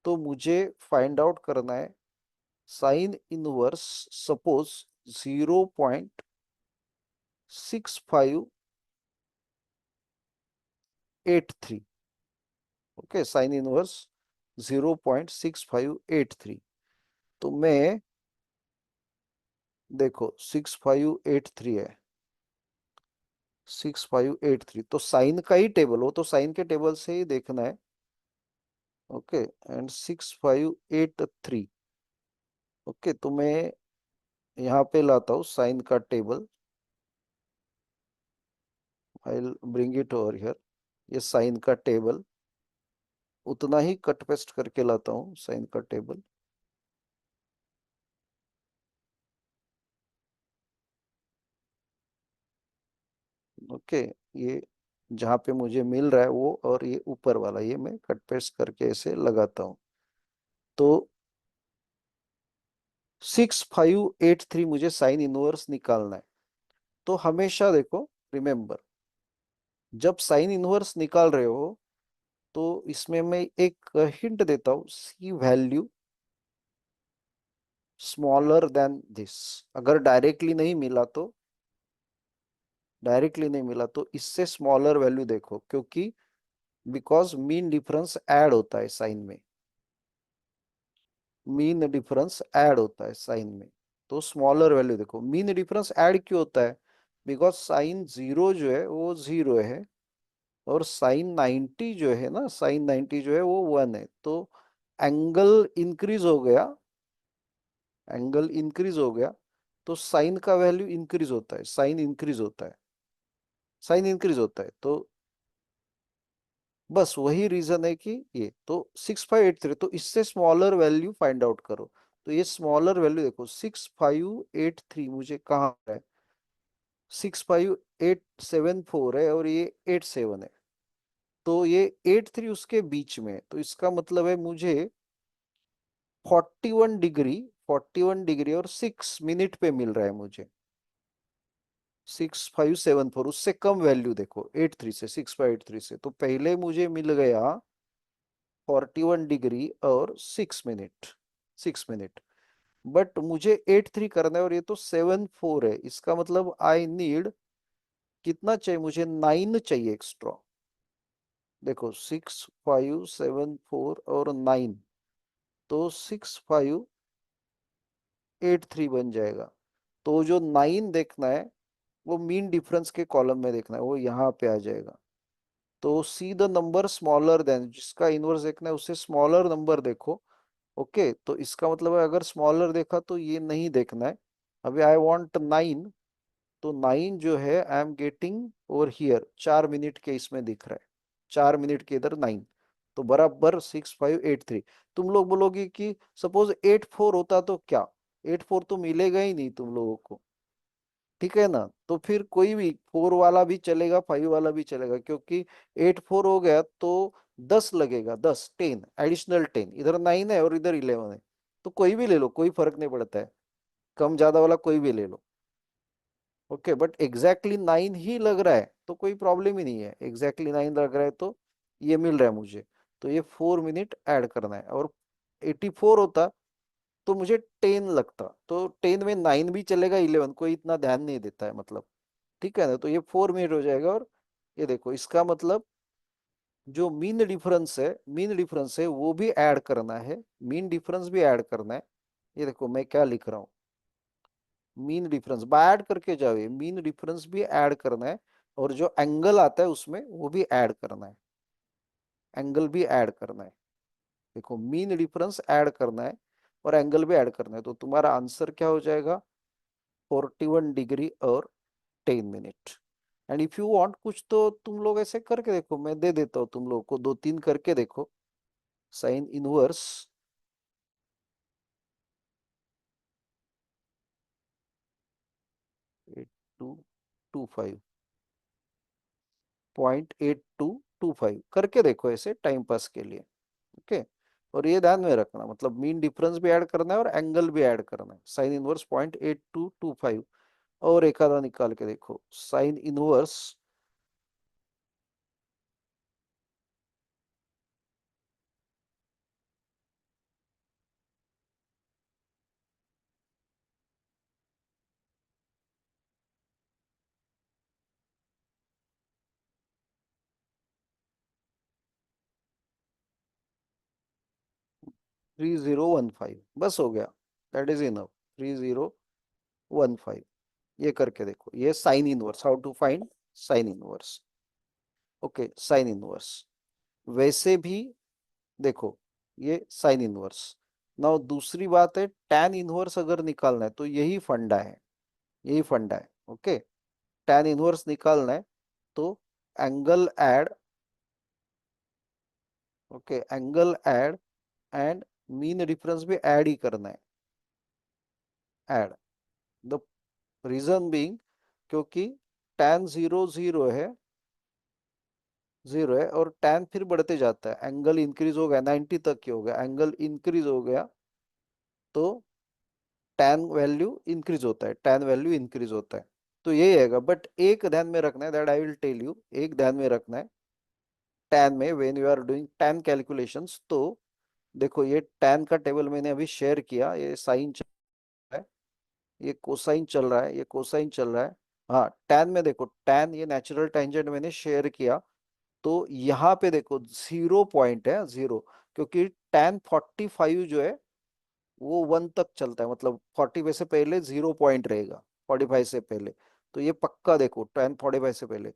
तो मुझे फाइंड आउट करना है sine inverse, suppose 0.6583। Okay, sine inverse 0.6583। तो मैं देखो 6583 है, 6583 तो साइन का ही टेबल, हो तो साइन के टेबल से ही देखना है। Okay, and 6583। ओके, तो मैं यहाँ पे लाता हूँ साइन का table. I will bring it over here. ये साइन का टेबल उतना ही कट पेस्ट करके लाता हूँ साइन का टेबल। ओके, ये जहाँ पे मुझे मिल रहा है वो, और ये ऊपर वाला ये मैं कट पेस्ट करके ऐसे लगाता हूँ। तो 6583 मुझे साइन इनवर्स निकालना है। तो हमेशा देखो, रिमेंबर, जब साइन इनवर्स निकाल रहे हो तो इसमें मैं एक हिंट देता हूँ, सी वैल्यू स्मॉलर देन दिस। अगर डायरेक्टली नहीं मिला तो इससे स्मॉलर वैल्यू देखो, क्योंकि बिकॉज मीन डिफरेंस ऐड होता है साइन में। मीन डिफरेंस ऐड होता है साइन में, तो स्मॉलर वैल्यू देखो। मीन डिफरेंस ऐड क्यों होता है, बिकॉज साइन जीरो जो है वो जीरो है और साइन 90 जो है ना, साइन 90 जो है वो 1 है। तो एंगल इंक्रीज हो गया, एंगल इंक्रीज हो गया तो साइन का वैल्यू इंक्रीज होता है, साइन इंक्रीज होता है, साइन इंक्रीज होता है। तो बस वही रीजन है कि ये तो 6583, तो इससे स्मॉलर वैल्यू फाइंड आउट करो। तो ये स्मॉलर वैल्यू देखो 6583 मुझे कहाँ है, 65874 है और ये 87 है। तो ये 83 उसके बीच में है। तो इसका मतलब है मुझे 41 डिग्री, 41 डिग्री और 6 मिनट पे मिल रहा है मुझे। 6574, उससे कम वैल्यू देखो 83 से, 6583 से। तो पहले मुझे मिल गया 41 डिग्री और 6 मिनट, 6 मिनट। बट मुझे 8-3 करना है और ये तो 7-4 है। इसका मतलब आई नीड कितना चाहिए मुझे, 9 चाहिए एक्स्ट्रा। देखो 6-5-7-4 और 9, तो 6-5-8-3 बन जाएगा। तो जो 9 देखना है वो मीन डिफरेंस के कॉलम में देखना है, वो यहाँ पे आ जाएगा। तो see the number smaller than, जिसका इनवर्स देखना है उससे स्मॉलर नंबर देखो। ओके, तो इसका मतलब है अगर स्मॉलर देखा तो ये नहीं देखना है। अभी आई वांट 9, तो 9 जो है I am getting over here, 4 minute के इसमें दिख रहा है, 4 मिनट के इधर 9, तो बराबर 6-5-8-3। तुम लोग बोलोगे कि सपोज 8-4 होता तो क्या, 8-4 तो मिलेगा ही नहीं तुम लोगों को, ठीक है ना। तो फिर कोई भी 4 वाला भी चलेगा, 5 वाला भी चलेगा, क्योंकि 8-4 हो गया तो 10 लगेगा, 10 10 एडिशनल 10, इधर 9 है और इधर 11 है। तो कोई भी ले लो, कोई फर्क नहीं पड़ता है, कम ज्यादा वाला कोई भी ले लो। ओके, बट एग्जैक्टली 9 ही लग रहा है तो कोई प्रॉब्लम ही नहीं है, एग्जैक्टली 9 लग रहा है तो ये मिल रहा है मुझे। तो ये 4 मिनट ऐड करना है, और 84 होता तो मुझे 10 लगता, तो 10 में 9 भी चलेगा, 11 कोई इतना ध्यान नहीं देता है मतलब, ठीक है ना। तो ये 4 मिनट हो जाएगा, और ये देखो इसका मतलब जो मीन डिफरेंस है वो भी ऐड करना है, मीन डिफरेंस भी ऐड करना है। ये देखो मैं क्या लिख रहा हूँ, मीन डिफरेंस बाय ऐड करके जाओ, ये मीन डिफरेंस भी ऐड करना है, और जो एंगल आता है उसमें वो भी ऐड करना है, एंगल भी ऐड करना है। देखो मीन डिफरेंस ऐड करना है और एंगल भी ऐड करना है, तो तुम्हारा आंसर क्या हो जाएगा, 41 डिग्री और 10 minute. And if you want कुछ तो तुम लोग ऐसे करके देखो, मैं दे देता हूँ तुम लोग को, 2-3 करके देखो। साइन इनवर्स 8225, 0.8225 करके देखो ऐसे टाइम पास के लिए। ओके, और ये ध्यान में रखना, मतलब मीन डिफरेंस भी ऐड करना है और एंगल भी ऐड करना है। साइन इनवर्स 0.8225, और एक आधा निकाल के देखो, साइन इनवर्स 3015, बस हो गया, दैट इज इनफ। 3015, ये करके देखो, ये sine inverse, how to find sine inverse. Okay, sine inverse वैसे भी देखो, ये साइन इनवर्स। नाउ दूसरी बात है, टैन इनवर्स अगर निकालना है तो यही फंडा है, यही फंडा है। ओके, टैन इनवर्स निकालना है तो angle add, okay angle add, and mean difference भी ऐड ही करना है, ऐड। द रीजन बीइंग, क्योंकि टैन 0 0 है, 0 है, और टैन फिर बढ़ते जाता है, एंगल इंक्रीज हो गया 90 तक की हो गया, एंगल इंक्रीज हो गया तो टैन वैल्यू इंक्रीज होता है, टैन वैल्यू इंक्रीज होता है। तो यही आएगा, बट एक ध्यान में रखना है, that I will tell you, एक ध्यान में रखना है, टैन में when you are doing tan calculations, तो देखो ये टैन का टेबल मैंने अभी शेयर किया, ये साइन चल रहा है, ये कोसाइन चल रहा है, ये कोसाइन चल रहा है। हाँ, टैन में देखो, टैन ये नेचुरल टेंजेंट मैंने शेयर किया, तो यहाँ पे देखो 0 पॉइंट है, 0, क्योंकि tan 45 जो है वो 1 तक चलता है, मतलब 40 से पहले 0 पॉइंट रहेगा, 45 से पहले। तो ये पक्का देखो, tan 45 से पहले।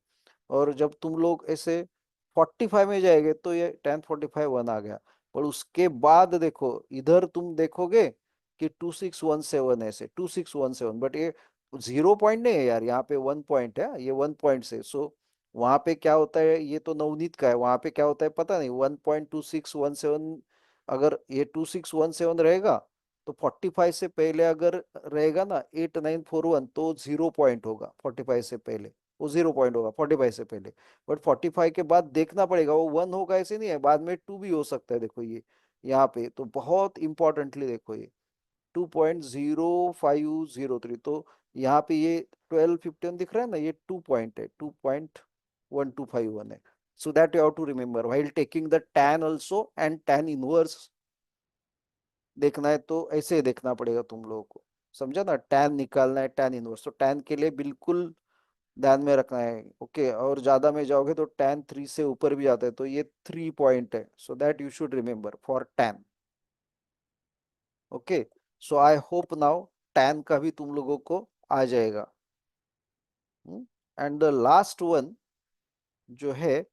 और जब तुम लोग ऐसे 45 में जाएंगे तो ये tan 45 1 आ गया। पर उसके बाद देखो, इधर तुम देखोगे कि 2617 ऐसे 2617, बट ये 0 पॉइंट नहीं है यार, यहाँ पे 1 पॉइंट है, ये 1 पॉइंट से। सो वहां पे क्या होता है, ये तो नवनीत का है, वहां पे क्या होता है पता नहीं, 1.2617, अगर ये 2617 रहेगा तो 45 से पहले अगर रहेगा ना 8941, तो 0 पॉइंट होगा 45 से पहले, वो 0 पॉइंट होगा 45 से पहले। बट 45 के बाद देखना पड़ेगा, वो 1 होगा ऐसे नहीं है, बाद में 2 भी हो सकता है। देखो ये यहाँ पे तो बहुत इंपॉर्टेंटली देखो, ये 2.0503, तो यहाँ पे ये 1215 दिख रहा है ना, ये 2 पॉइंट है, 2.1251 है। So that you have to remember while taking the tan also and tan inverse. देखना है तो ऐसे ही देखना पड़ेगा तुम लोगों को। समझा ना, टैन निकालना है, टैन इनवर्स, तो टैन के लिए बिल्कुल ध्यान में रखना है। ओके, और ज्यादा में जाओगे तो टैन 3 से ऊपर भी जाता है, तो ये 3 पॉइंट है, so that you should remember for tan. Okay, so I hope now tan का भी तुम लोगों को आ जाएगा। एंड द लास्ट वन जो है,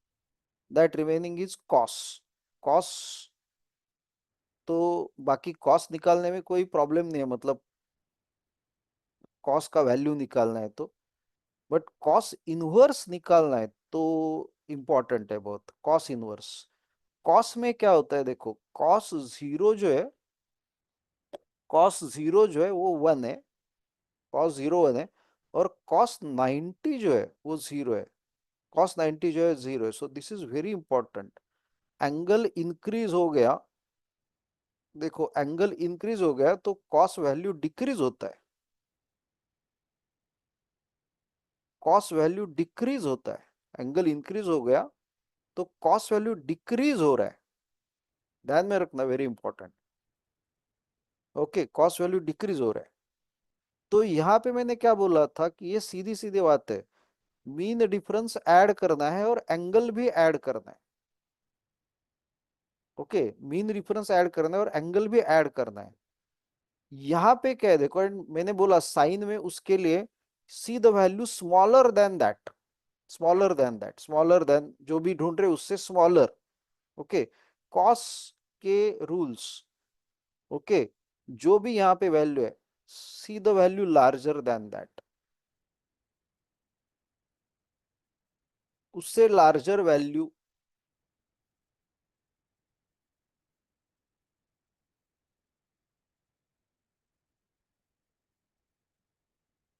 that remaining is cos. Cos तो बाकी कॉस निकालने में कोई प्रॉब्लम नहीं है, मतलब कॉस का वैल्यू निकालना है तो, बट कॉस इनवर्स निकालना है तो इंपॉर्टेंट है बहुत। कॉस इनवर्स, कॉस में क्या होता है देखो, कॉस जीरो जो है, कॉस जीरो जो है वो 1 है, कॉस जीरो 1 है, और कॉस 90 जो है वो 0 है। कॉस 90 जो है 0 है, so this is very important. Angle increase हो गया, देखो एंगल इंक्रीज हो गया तो कॉस वैल्यू डिक्रीज होता है, कॉस वैल्यू डिक्रीज होता है। एंगल इंक्रीज हो गया तो कॉस वैल्यू डिक्रीज हो रहा है, ध्यान में रखना, very important. Okay, cos value decrease हो रहा है, तो यहाँ पे मैंने क्या बोला था कि ये सीधी सीधी बात है, मीन डिफरेंस ऐड करना है और एंगल भी ऐड करना है। ओके, मीन डिफरेंस ऐड करना है और एंगल भी ऐड करना है। यहाँ पे क्या है देखो, and मैंने बोला साइन में उसके लिए see the value smaller than that, smaller than that, smaller than जो भी ढूंढ रहे उससे स्मॉलर। ओके, कॉस के रूल्स। ओके, जो भी यहाँ पे वैल्यू है, see the value larger than that, उससे larger value,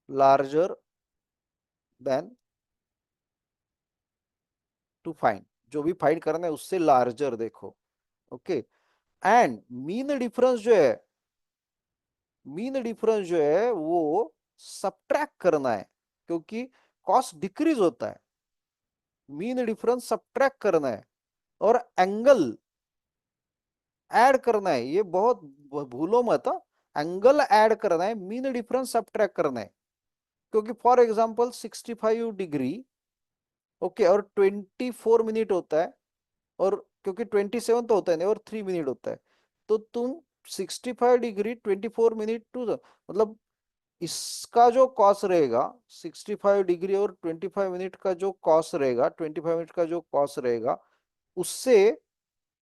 larger than, to find, जो भी फाइंड करना है उससे लार्जर देखो। ओके, एंड मीन डिफरेंस जो है, मीन डिफरेंस जो है वो सब्ट्रैक्ट करना है, क्योंकि कॉस्ट डिक्रीज होता है, मीन डिफरेंस सब्ट्रैक्ट करना है, और एंगल ऐड करना है, ये बहुत भूलो मत, एंगल ऐड करना है, मीन डिफरेंस सब्ट्रैक्ट करना है। क्योंकि फॉर एग्जांपल 65 डिग्री, ओके, और 24 मिनट होता है, और क्योंकि 27 तो होता है नहीं, और 3 मिनट होता है, तो तुम 65 डिग्री 24 मिनट टू, मतलब इसका जो कॉस रहेगा 65 डिग्री और 25 मिनट का जो कॉस रहेगा, 25 मिनट का जो कॉस रहेगा, उससे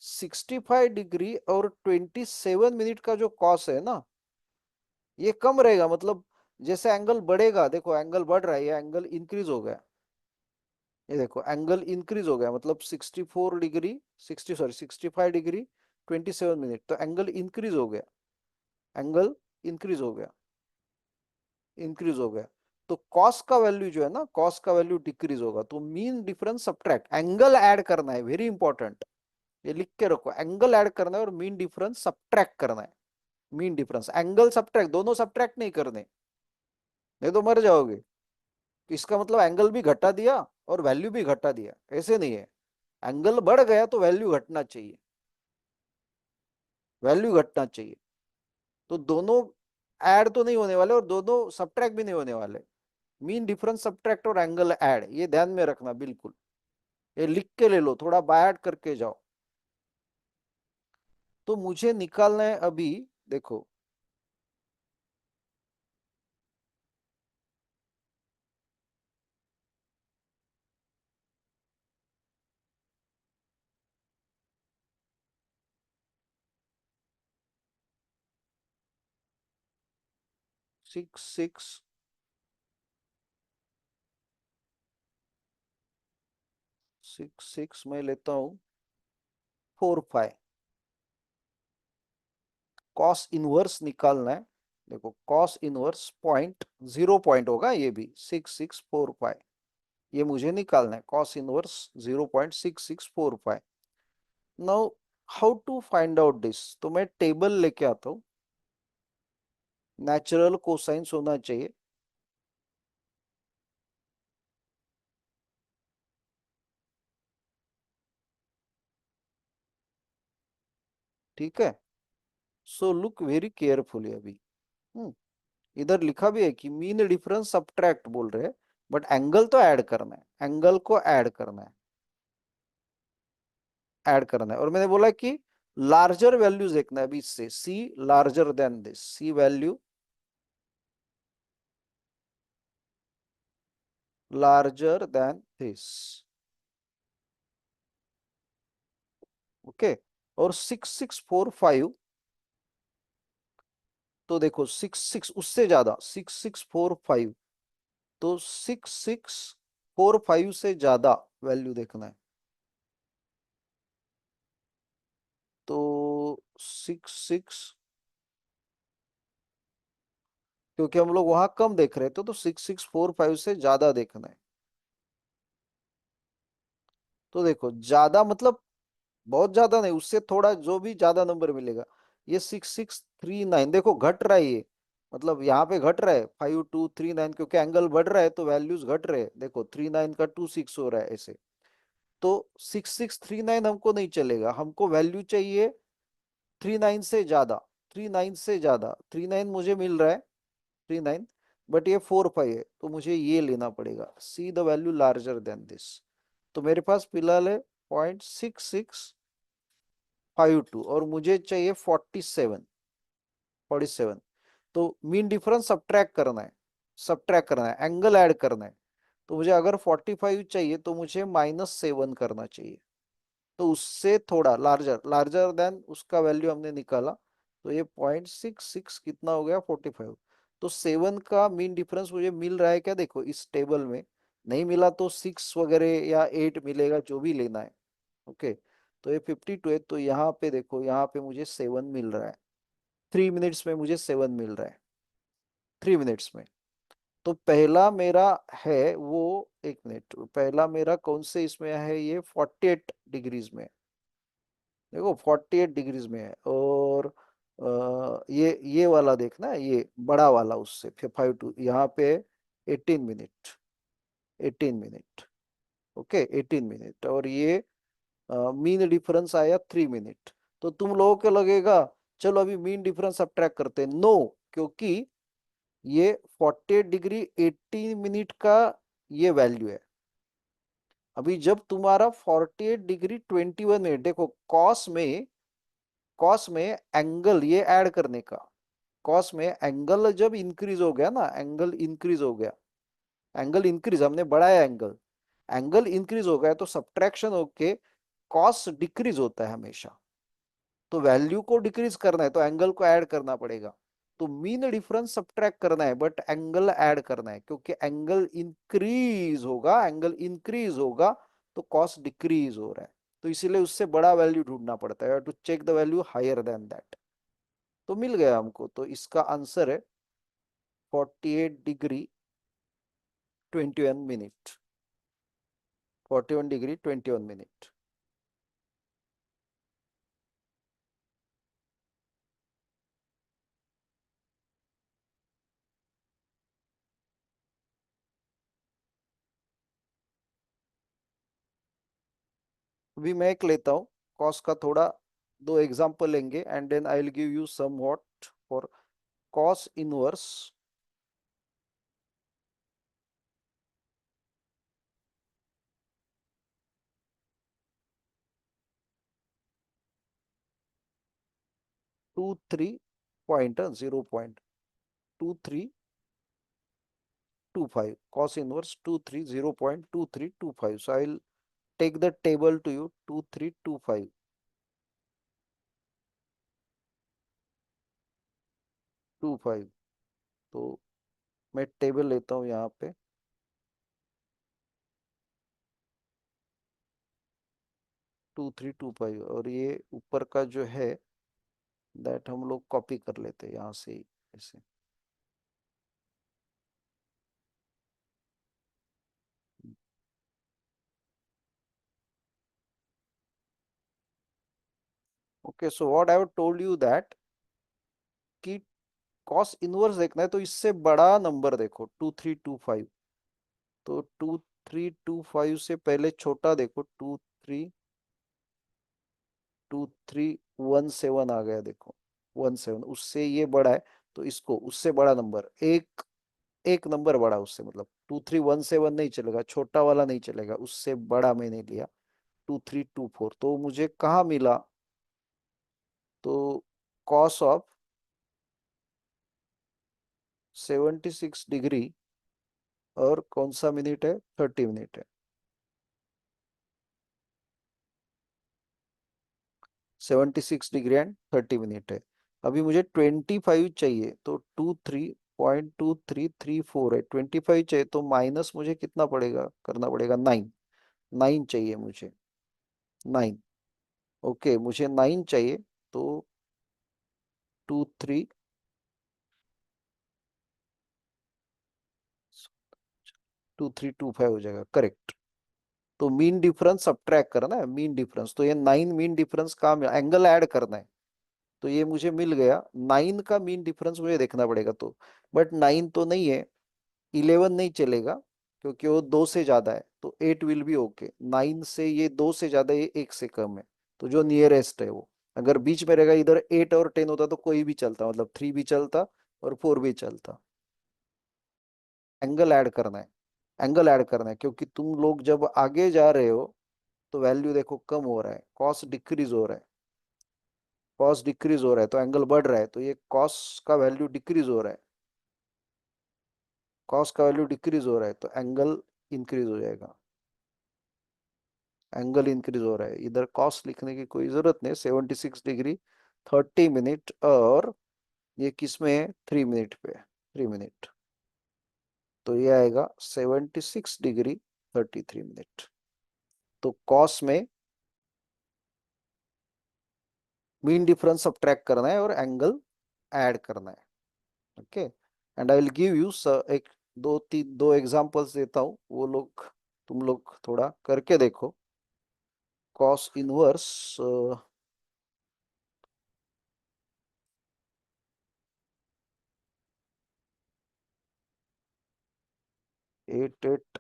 65 डिग्री और 27 मिनट का जो कॉस है ना, ये कम रहेगा। मतलब जैसे एंगल बढ़ेगा, देखो एंगल बढ़ रहा है, ये एंगल इंक्रीज हो गया, ये देखो एंगल इंक्रीज हो गया, मतलब 64 डिग्री, 65 डिग्री 27 मिनट, तो एंगल इंक्रीज हो गया, एंगल इंक्रीज हो गया, इंक्रीज हो गया। तो कॉस का वैल्यू जो है ना, कॉस का वैल्यू डिक्रीज होगा, तो mean difference subtract, angle add करना है, वेरी इंपॉर्टेंट, ये लिख के रखो, एंगल ऐड करना है और मीन डिफरेंस सब्ट्रैक्ट करना है। मीन डिफरेंस एंगल सब्ट्रैक्ट, दोनों सब्ट्रैक्ट नहीं करने, नहीं तो मर जाओगे। इसका मतलब एंगल भी घटा दिया और वैल्यू भी घटा दिया, ऐसे नहीं है। एंगल बढ़ गया तो वैल्यू घटना चाहिए, वैल्यू घटना चाहिए, तो दोनों ऐड तो नहीं होने वाले और दोनों सब्ट्रैक्ट भी नहीं होने वाले। मीन डिफरेंस सब्ट्रैक्ट और एंगल ऐड, ये ध्यान में रखना बिल्कुल, ये लिख के ले लो, थोड़ा बाय हार्ट करके जाओ। तो मुझे निकालना है अभी, देखो, सिक्स सिक्स, 6 6 मैं लेता हूँ, 4 5, कॉस इनवर्स निकालना है। देखो कॉस इनवर्स पॉइंट, 0 पॉइंट होगा ये भी, 6645, ये मुझे निकालना है, cos inverse 0.6645। Now how to find out this, तो मैं टेबल लेके आता हूँ, नेचुरल कोसाइंस होना चाहिए, ठीक है। सो लुक वेरी केयरफुली अभी। हम्म इधर लिखा भी है कि मीन डिफरेंस सब्ट्रैक्ट बोल रहे हैं, बट एंगल तो ऐड करना है, एंगल को ऐड करना है, ऐड करना है। और मैंने बोला कि लार्जर वैल्यूज देखना है अभी इससे, see larger than this, see value larger than this. Okay. और 6645, तो देखो 66 उससे ज्यादा, 6645, तो 6645 से ज्यादा वैल्यू देखना है। तो 66, क्योंकि हम लोग वहां कम देख रहे थे, तो 6645 से ज्यादा देखना है। तो देखो ज्यादा मतलब बहुत ज्यादा नहीं, उससे थोड़ा जो भी ज्यादा नंबर मिलेगा। ये 6639 देखो घट रहा है ये, मतलब यहाँ पे घट रहा है 5239, क्योंकि एंगल बढ़ रहा है तो वैल्यूज घट रहे हैं। देखो 39 का 26 हो रहा है ऐसे। तो 6639 हमको नहीं चलेगा, हमको वैल्यू चाहिए 39 से ज्यादा, 39 से ज्यादा। 39 मुझे मिल रहा है, 39, बट ये 45 है, तो मुझे ये लेना पड़ेगा, सी the value larger than this. तो मेरे पास फिलहाल है 0.6652, और मुझे चाहिए 47। तो मीन डिफरेंस सब्ट्रैक्ट करना है, सब्ट्रैक्ट करना है, एंगल ऐड करना है। तो मुझे अगर 45 चाहिए तो मुझे -7 करना चाहिए। तो उससे थोड़ा लार्जर, लार्जर देन उसका वैल्यू हमने निकाला। तो ये 0.66 कितना हो गया, 45। तो 7 का मीन डिफरेंस मुझे मिल रहा है क्या, देखो इस टेबल में। नहीं मिला तो 6 वगैरह या 8 मिलेगा, जो भी लेना है। ओके। तो ये 52 है, तो यहाँ पे देखो, यहाँ पे मुझे 7 मिल रहा है, 3 मिनट्स में मुझे 7 मिल रहा है, 3 मिनट्स में। तो पहला मेरा है वो, 1 मिनट, पहला मेरा कौन से इसमें है, ये 48 डिग्रीज में। देखो 48 डिग्रीज में है। और ये वाला देखना है, ये बड़ा वाला उससे फिर 52, यहाँ पे 18 मिनट, 18 मिनट। ओके 18 मिनट, और ये मीन डिफरेंस आया 3 मिनट। तो तुम लोगों को लगेगा चलो अभी मीन डिफरेंस सब ट्रैक करते हैं, नो, क्योंकि ये 48 डिग्री 18 मिनट का ये वैल्यू है। अभी जब तुम्हारा 48 डिग्री 21 मिनट, देखो कॉस में एंगल ये ऐड करने का, कॉस में एंगल जब इंक्रीज हो गया ना, एंगल इंक्रीज हो गया, एंगल इंक्रीज हमने बढ़ाया एंगल, एंगल इंक्रीज हो गया तो सब्ट्रैक्शन होके कॉस डिक्रीज होता है हमेशा। तो वैल्यू को डिक्रीज करना है तो एंगल को ऐड करना पड़ेगा। तो मीन डिफरेंस सब्ट्रैक्ट करना है बट एंगल ऐड करना है, क्योंकि एंगल इंक्रीज होगा, एंगल इंक्रीज होगा तो कॉस डिक्रीज हो रहा है। तो इसीलिए उससे बड़ा वैल्यू ढूंढना पड़ता है, to check the value higher than that. तो मिल गया हमको, तो इसका आंसर है 48 डिग्री 21 मिनट, 41 डिग्री 21 मिनट। अभी मैं एक लेता हूँ कॉस का थोड़ा, दो एग्जांपल लेंगे and then I will give you some what for cos inverse 23 point 0.2325, cos inverse 230.2325, so I'll take the table to you, 232525। तो मैं टेबल लेता हूँ यहाँ पे, 2325, और ये ऊपर का जो है दैट हम लोग कॉपी कर लेते हैं यहाँ से ही, ऐसे। Okay, so what I have told you that कि कॉस इनवर्स देखना है तो इससे बड़ा नंबर देखो 2325। तो 2325 से पहले छोटा देखो, 2317 आ गया देखो। 17 उससे ये बड़ा है, तो इसको उससे बड़ा नंबर एक, एक नंबर बड़ा उससे, मतलब 2317 नहीं चलेगा, छोटा वाला नहीं चलेगा, उससे बड़ा मैंने लिया 2324। तो मुझे कहाँ मिला, तो कॉस ऑफ 76 डिग्री, और कौन सा मिनट है, 30 मिनट है, 76 डिग्री एंड 30 मिनट है। अभी मुझे 25 चाहिए, तो 23.2334 है, 25 चाहिए, तो माइनस मुझे कितना पड़ेगा, करना पड़ेगा 9, 9 चाहिए मुझे, 9। ओके, मुझे 9 चाहिए, तो 2325 हो जाएगा, करेक्ट। तो मीन डिफरेंस सब्ट्रैक्ट करना है, मीन डिफरेंस, तो ये 9 मीन डिफरेंस का एंगल ऐड करना है, तो ये मुझे मिल गया। 9 का मीन डिफरेंस मुझे देखना पड़ेगा, तो बट 9 तो नहीं है, 11 नहीं चलेगा, क्योंकि वो 2 से ज्यादा है, तो 8 विल बी ओके। 9 से ये 2 से ज्यादा, ये 1 से कम है, तो जो नियरेस्ट है वो, अगर बीच में रहेगा, इधर 8 और 10 होता तो कोई भी चलता, मतलब 3 भी चलता और 4 भी चलता। एंगल ऐड करना है, एंगल ऐड करना है, क्योंकि तुम लोग जब आगे जा रहे हो तो वैल्यू देखो कम हो रहा है, कॉस डिक्रीज हो रहा है, कॉस डिक्रीज हो रहा है, तो एंगल बढ़ रहा है, तो ये कॉस का वैल्यू डिक्रीज हो रहा है, कॉस का वैल्यू डिक्रीज हो रहा है, तो एंगल इंक्रीज हो जाएगा, एंगल इंक्रीज हो रहा है। इधर कॉस लिखने की कोई जरूरत नहीं, 76 डिग्री 30 मिनट, और ये किस में है, 3 मिनट पे, 3 मिनट, तो ये आएगा 76 डिग्री 33 मिनट। तो कॉस में मीन डिफरेंस सब्ट्रैक्ट करना है और एंगल ऐड करना है। Okay, and I will give you एक दो एग्जांपल्स देता हूँ, वो लोग तुम लोग थोड़ा करके देखो। कॉस इनवर्स 88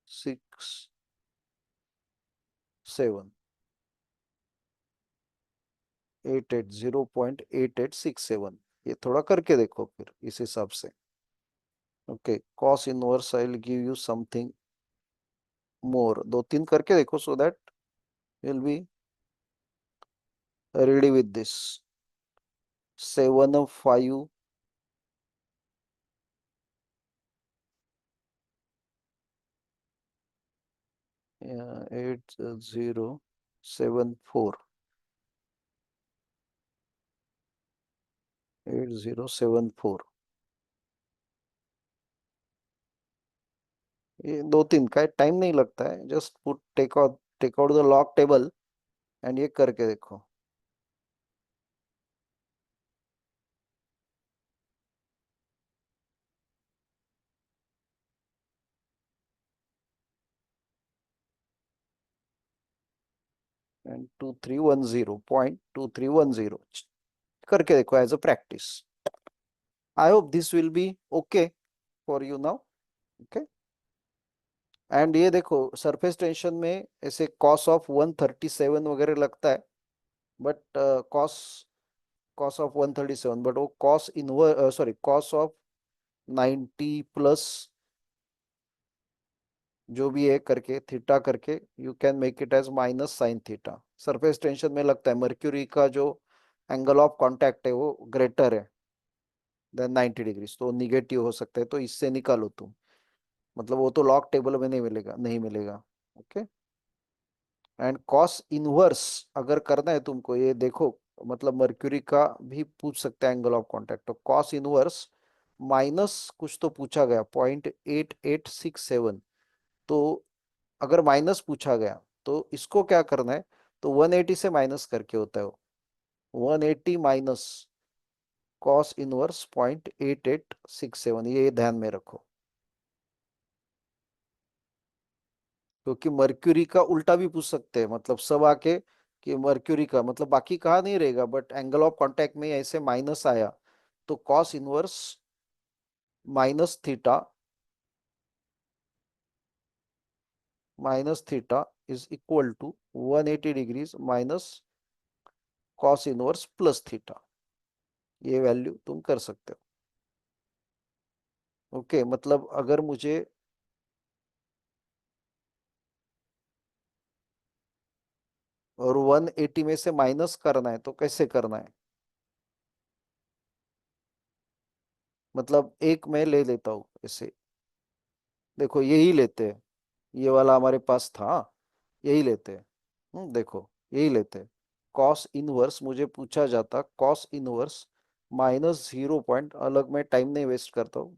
6 7, 0.8867, ये थोड़ा करके देखो फिर इस हिसाब से। Okay, cos inverse I will give you something more, दो तीन करके देखो, सो that will be ready with this. 7 5 8074, 8074, ये दो तीन का टाइम नहीं लगता है, just put take out the log table and ये करके देखो। एंड 2310.2310 करके देखो as a practice. I hope this will be okay for you now. Okay, and ये देखो सरफेस टेंशन में ऐसे कॉस ऑफ 137 वगैरह लगता है, but cos cos of 137, but वो cos inverse, sorry, cos of 90 plus जो भी है करके थीटा करके, you can make it as minus sine theta. Surface tension में लगता है मर्क्यूरी का जो एंगल ऑफ कांटेक्ट है वो ग्रेटर है देन 90 डिग्री, तो निगेटिव हो सकता है, तो इससे निकालो तुम, मतलब वो तो लॉग टेबल में नहीं मिलेगा, नहीं मिलेगा। ओके, एंड कॉस इनवर्स अगर करना है तुमको, ये देखो, मतलब मर्क्यूरी का भी पूछ सकते हैं एंगल ऑफ कांटेक्ट, तो कॉस इनवर्स माइनस कुछ तो पूछा गया 0.8867, तो अगर माइनस पूछा गया तो इसको क्या करना है, तो 180 से माइनस करके होता है वो, 180 माइनस कॉस इनवर्स 0.8867, ये ध्यान में रखो, क्योंकि मर्क्यूरी का उल्टा भी पूछ सकते हैं, मतलब सब आके कि मर्क्यूरी का मतलब बाकी कहा नहीं रहेगा, बट एंगल ऑफ कांटेक्ट में ऐसे माइनस आया, तो cos inverse minus theta minus theta is equal to 180 degrees minus cos inverse plus theta. ये वैल्यू तुम कर सकते हो। ओके, मतलब अगर मुझे और 180 में से माइनस करना है तो कैसे करना है? मतलब एक मैं ले लेता हूँ ऐसे, देखो यही लेते हैं, ये वाला हमारे पास था, यही लेते हैं। देखो यही लेते हैं। कॉस इनवर्स मुझे पूछा जाता, कॉस इनवर्स माइनस 0 पॉइंट, अलग में टाइम नहीं वेस्ट करता हूँ।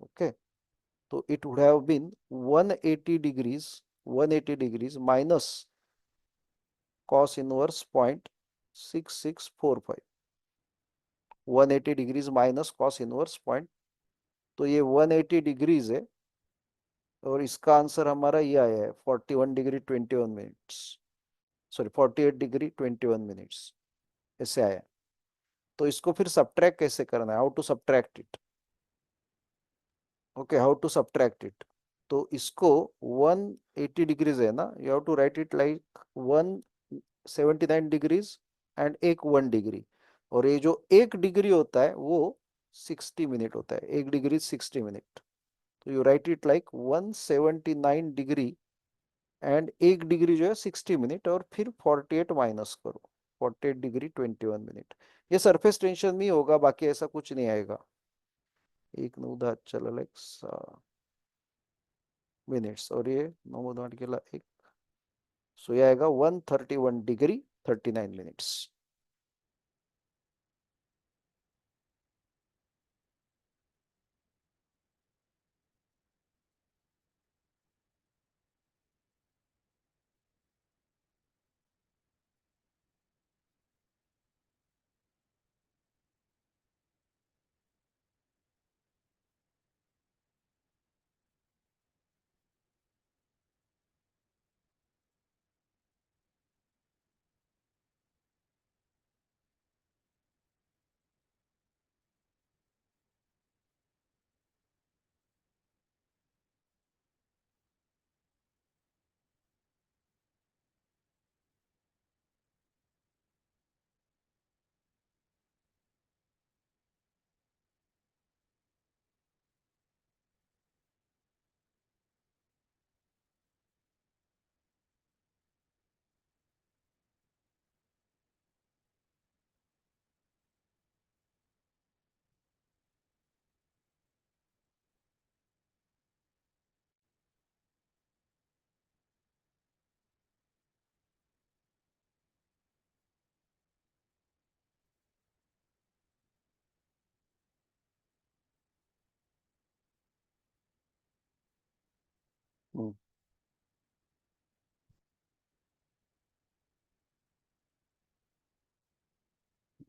ओके, तो it would have been 180 degrees, 180 degrees minus cos inverse 0.6645, 180 degrees minus cos inverse point, तो ये 180 डिग्रीज है, और इसका आंसर हमारा ये आया है 41 degree 21 minutes, sorry 48 degree 21 minutes, ऐसे आया है। तो इसको फिर सब्ट्रैक्ट कैसे करना है, how to subtract it? Okay, how to subtract it? तो इसको 180 डिग्रीज है ना, you have to write it like 179 degrees and एक 1 डिग्री, और ये जो 1 डिग्री होता है वो 60 मिनट होता है, 1 डिग्री 60 मिनट। तो you right it like 179 degree and 1 degree जो है 60 मिनट, और फिर 48 माइनस करो, 48 डिग्री 21 मिनट। ये सरफेस टेंशन में ही होगा, बाकी ऐसा कुछ नहीं आएगा। एक नौ दहा चला लाइक मिनट्स, और ये नौ दहा केला एक, सो ये आएगा 131 डिग्री 39 मिनट्स।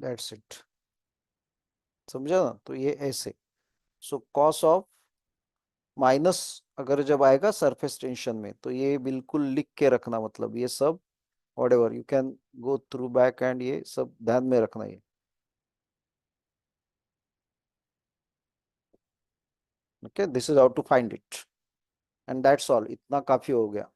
दैट्स इट, समझा ना? तो ये ऐसे, सो कॉस ऑफ माइनस अगर जब आएगा सरफेस टेंशन में, तो ये बिल्कुल लिख के रखना, मतलब ये सब whatever you can go through back and ये सब ध्यान में रखना ये। Okay, this is how to find it, and that's all, इतना काफी हो गया।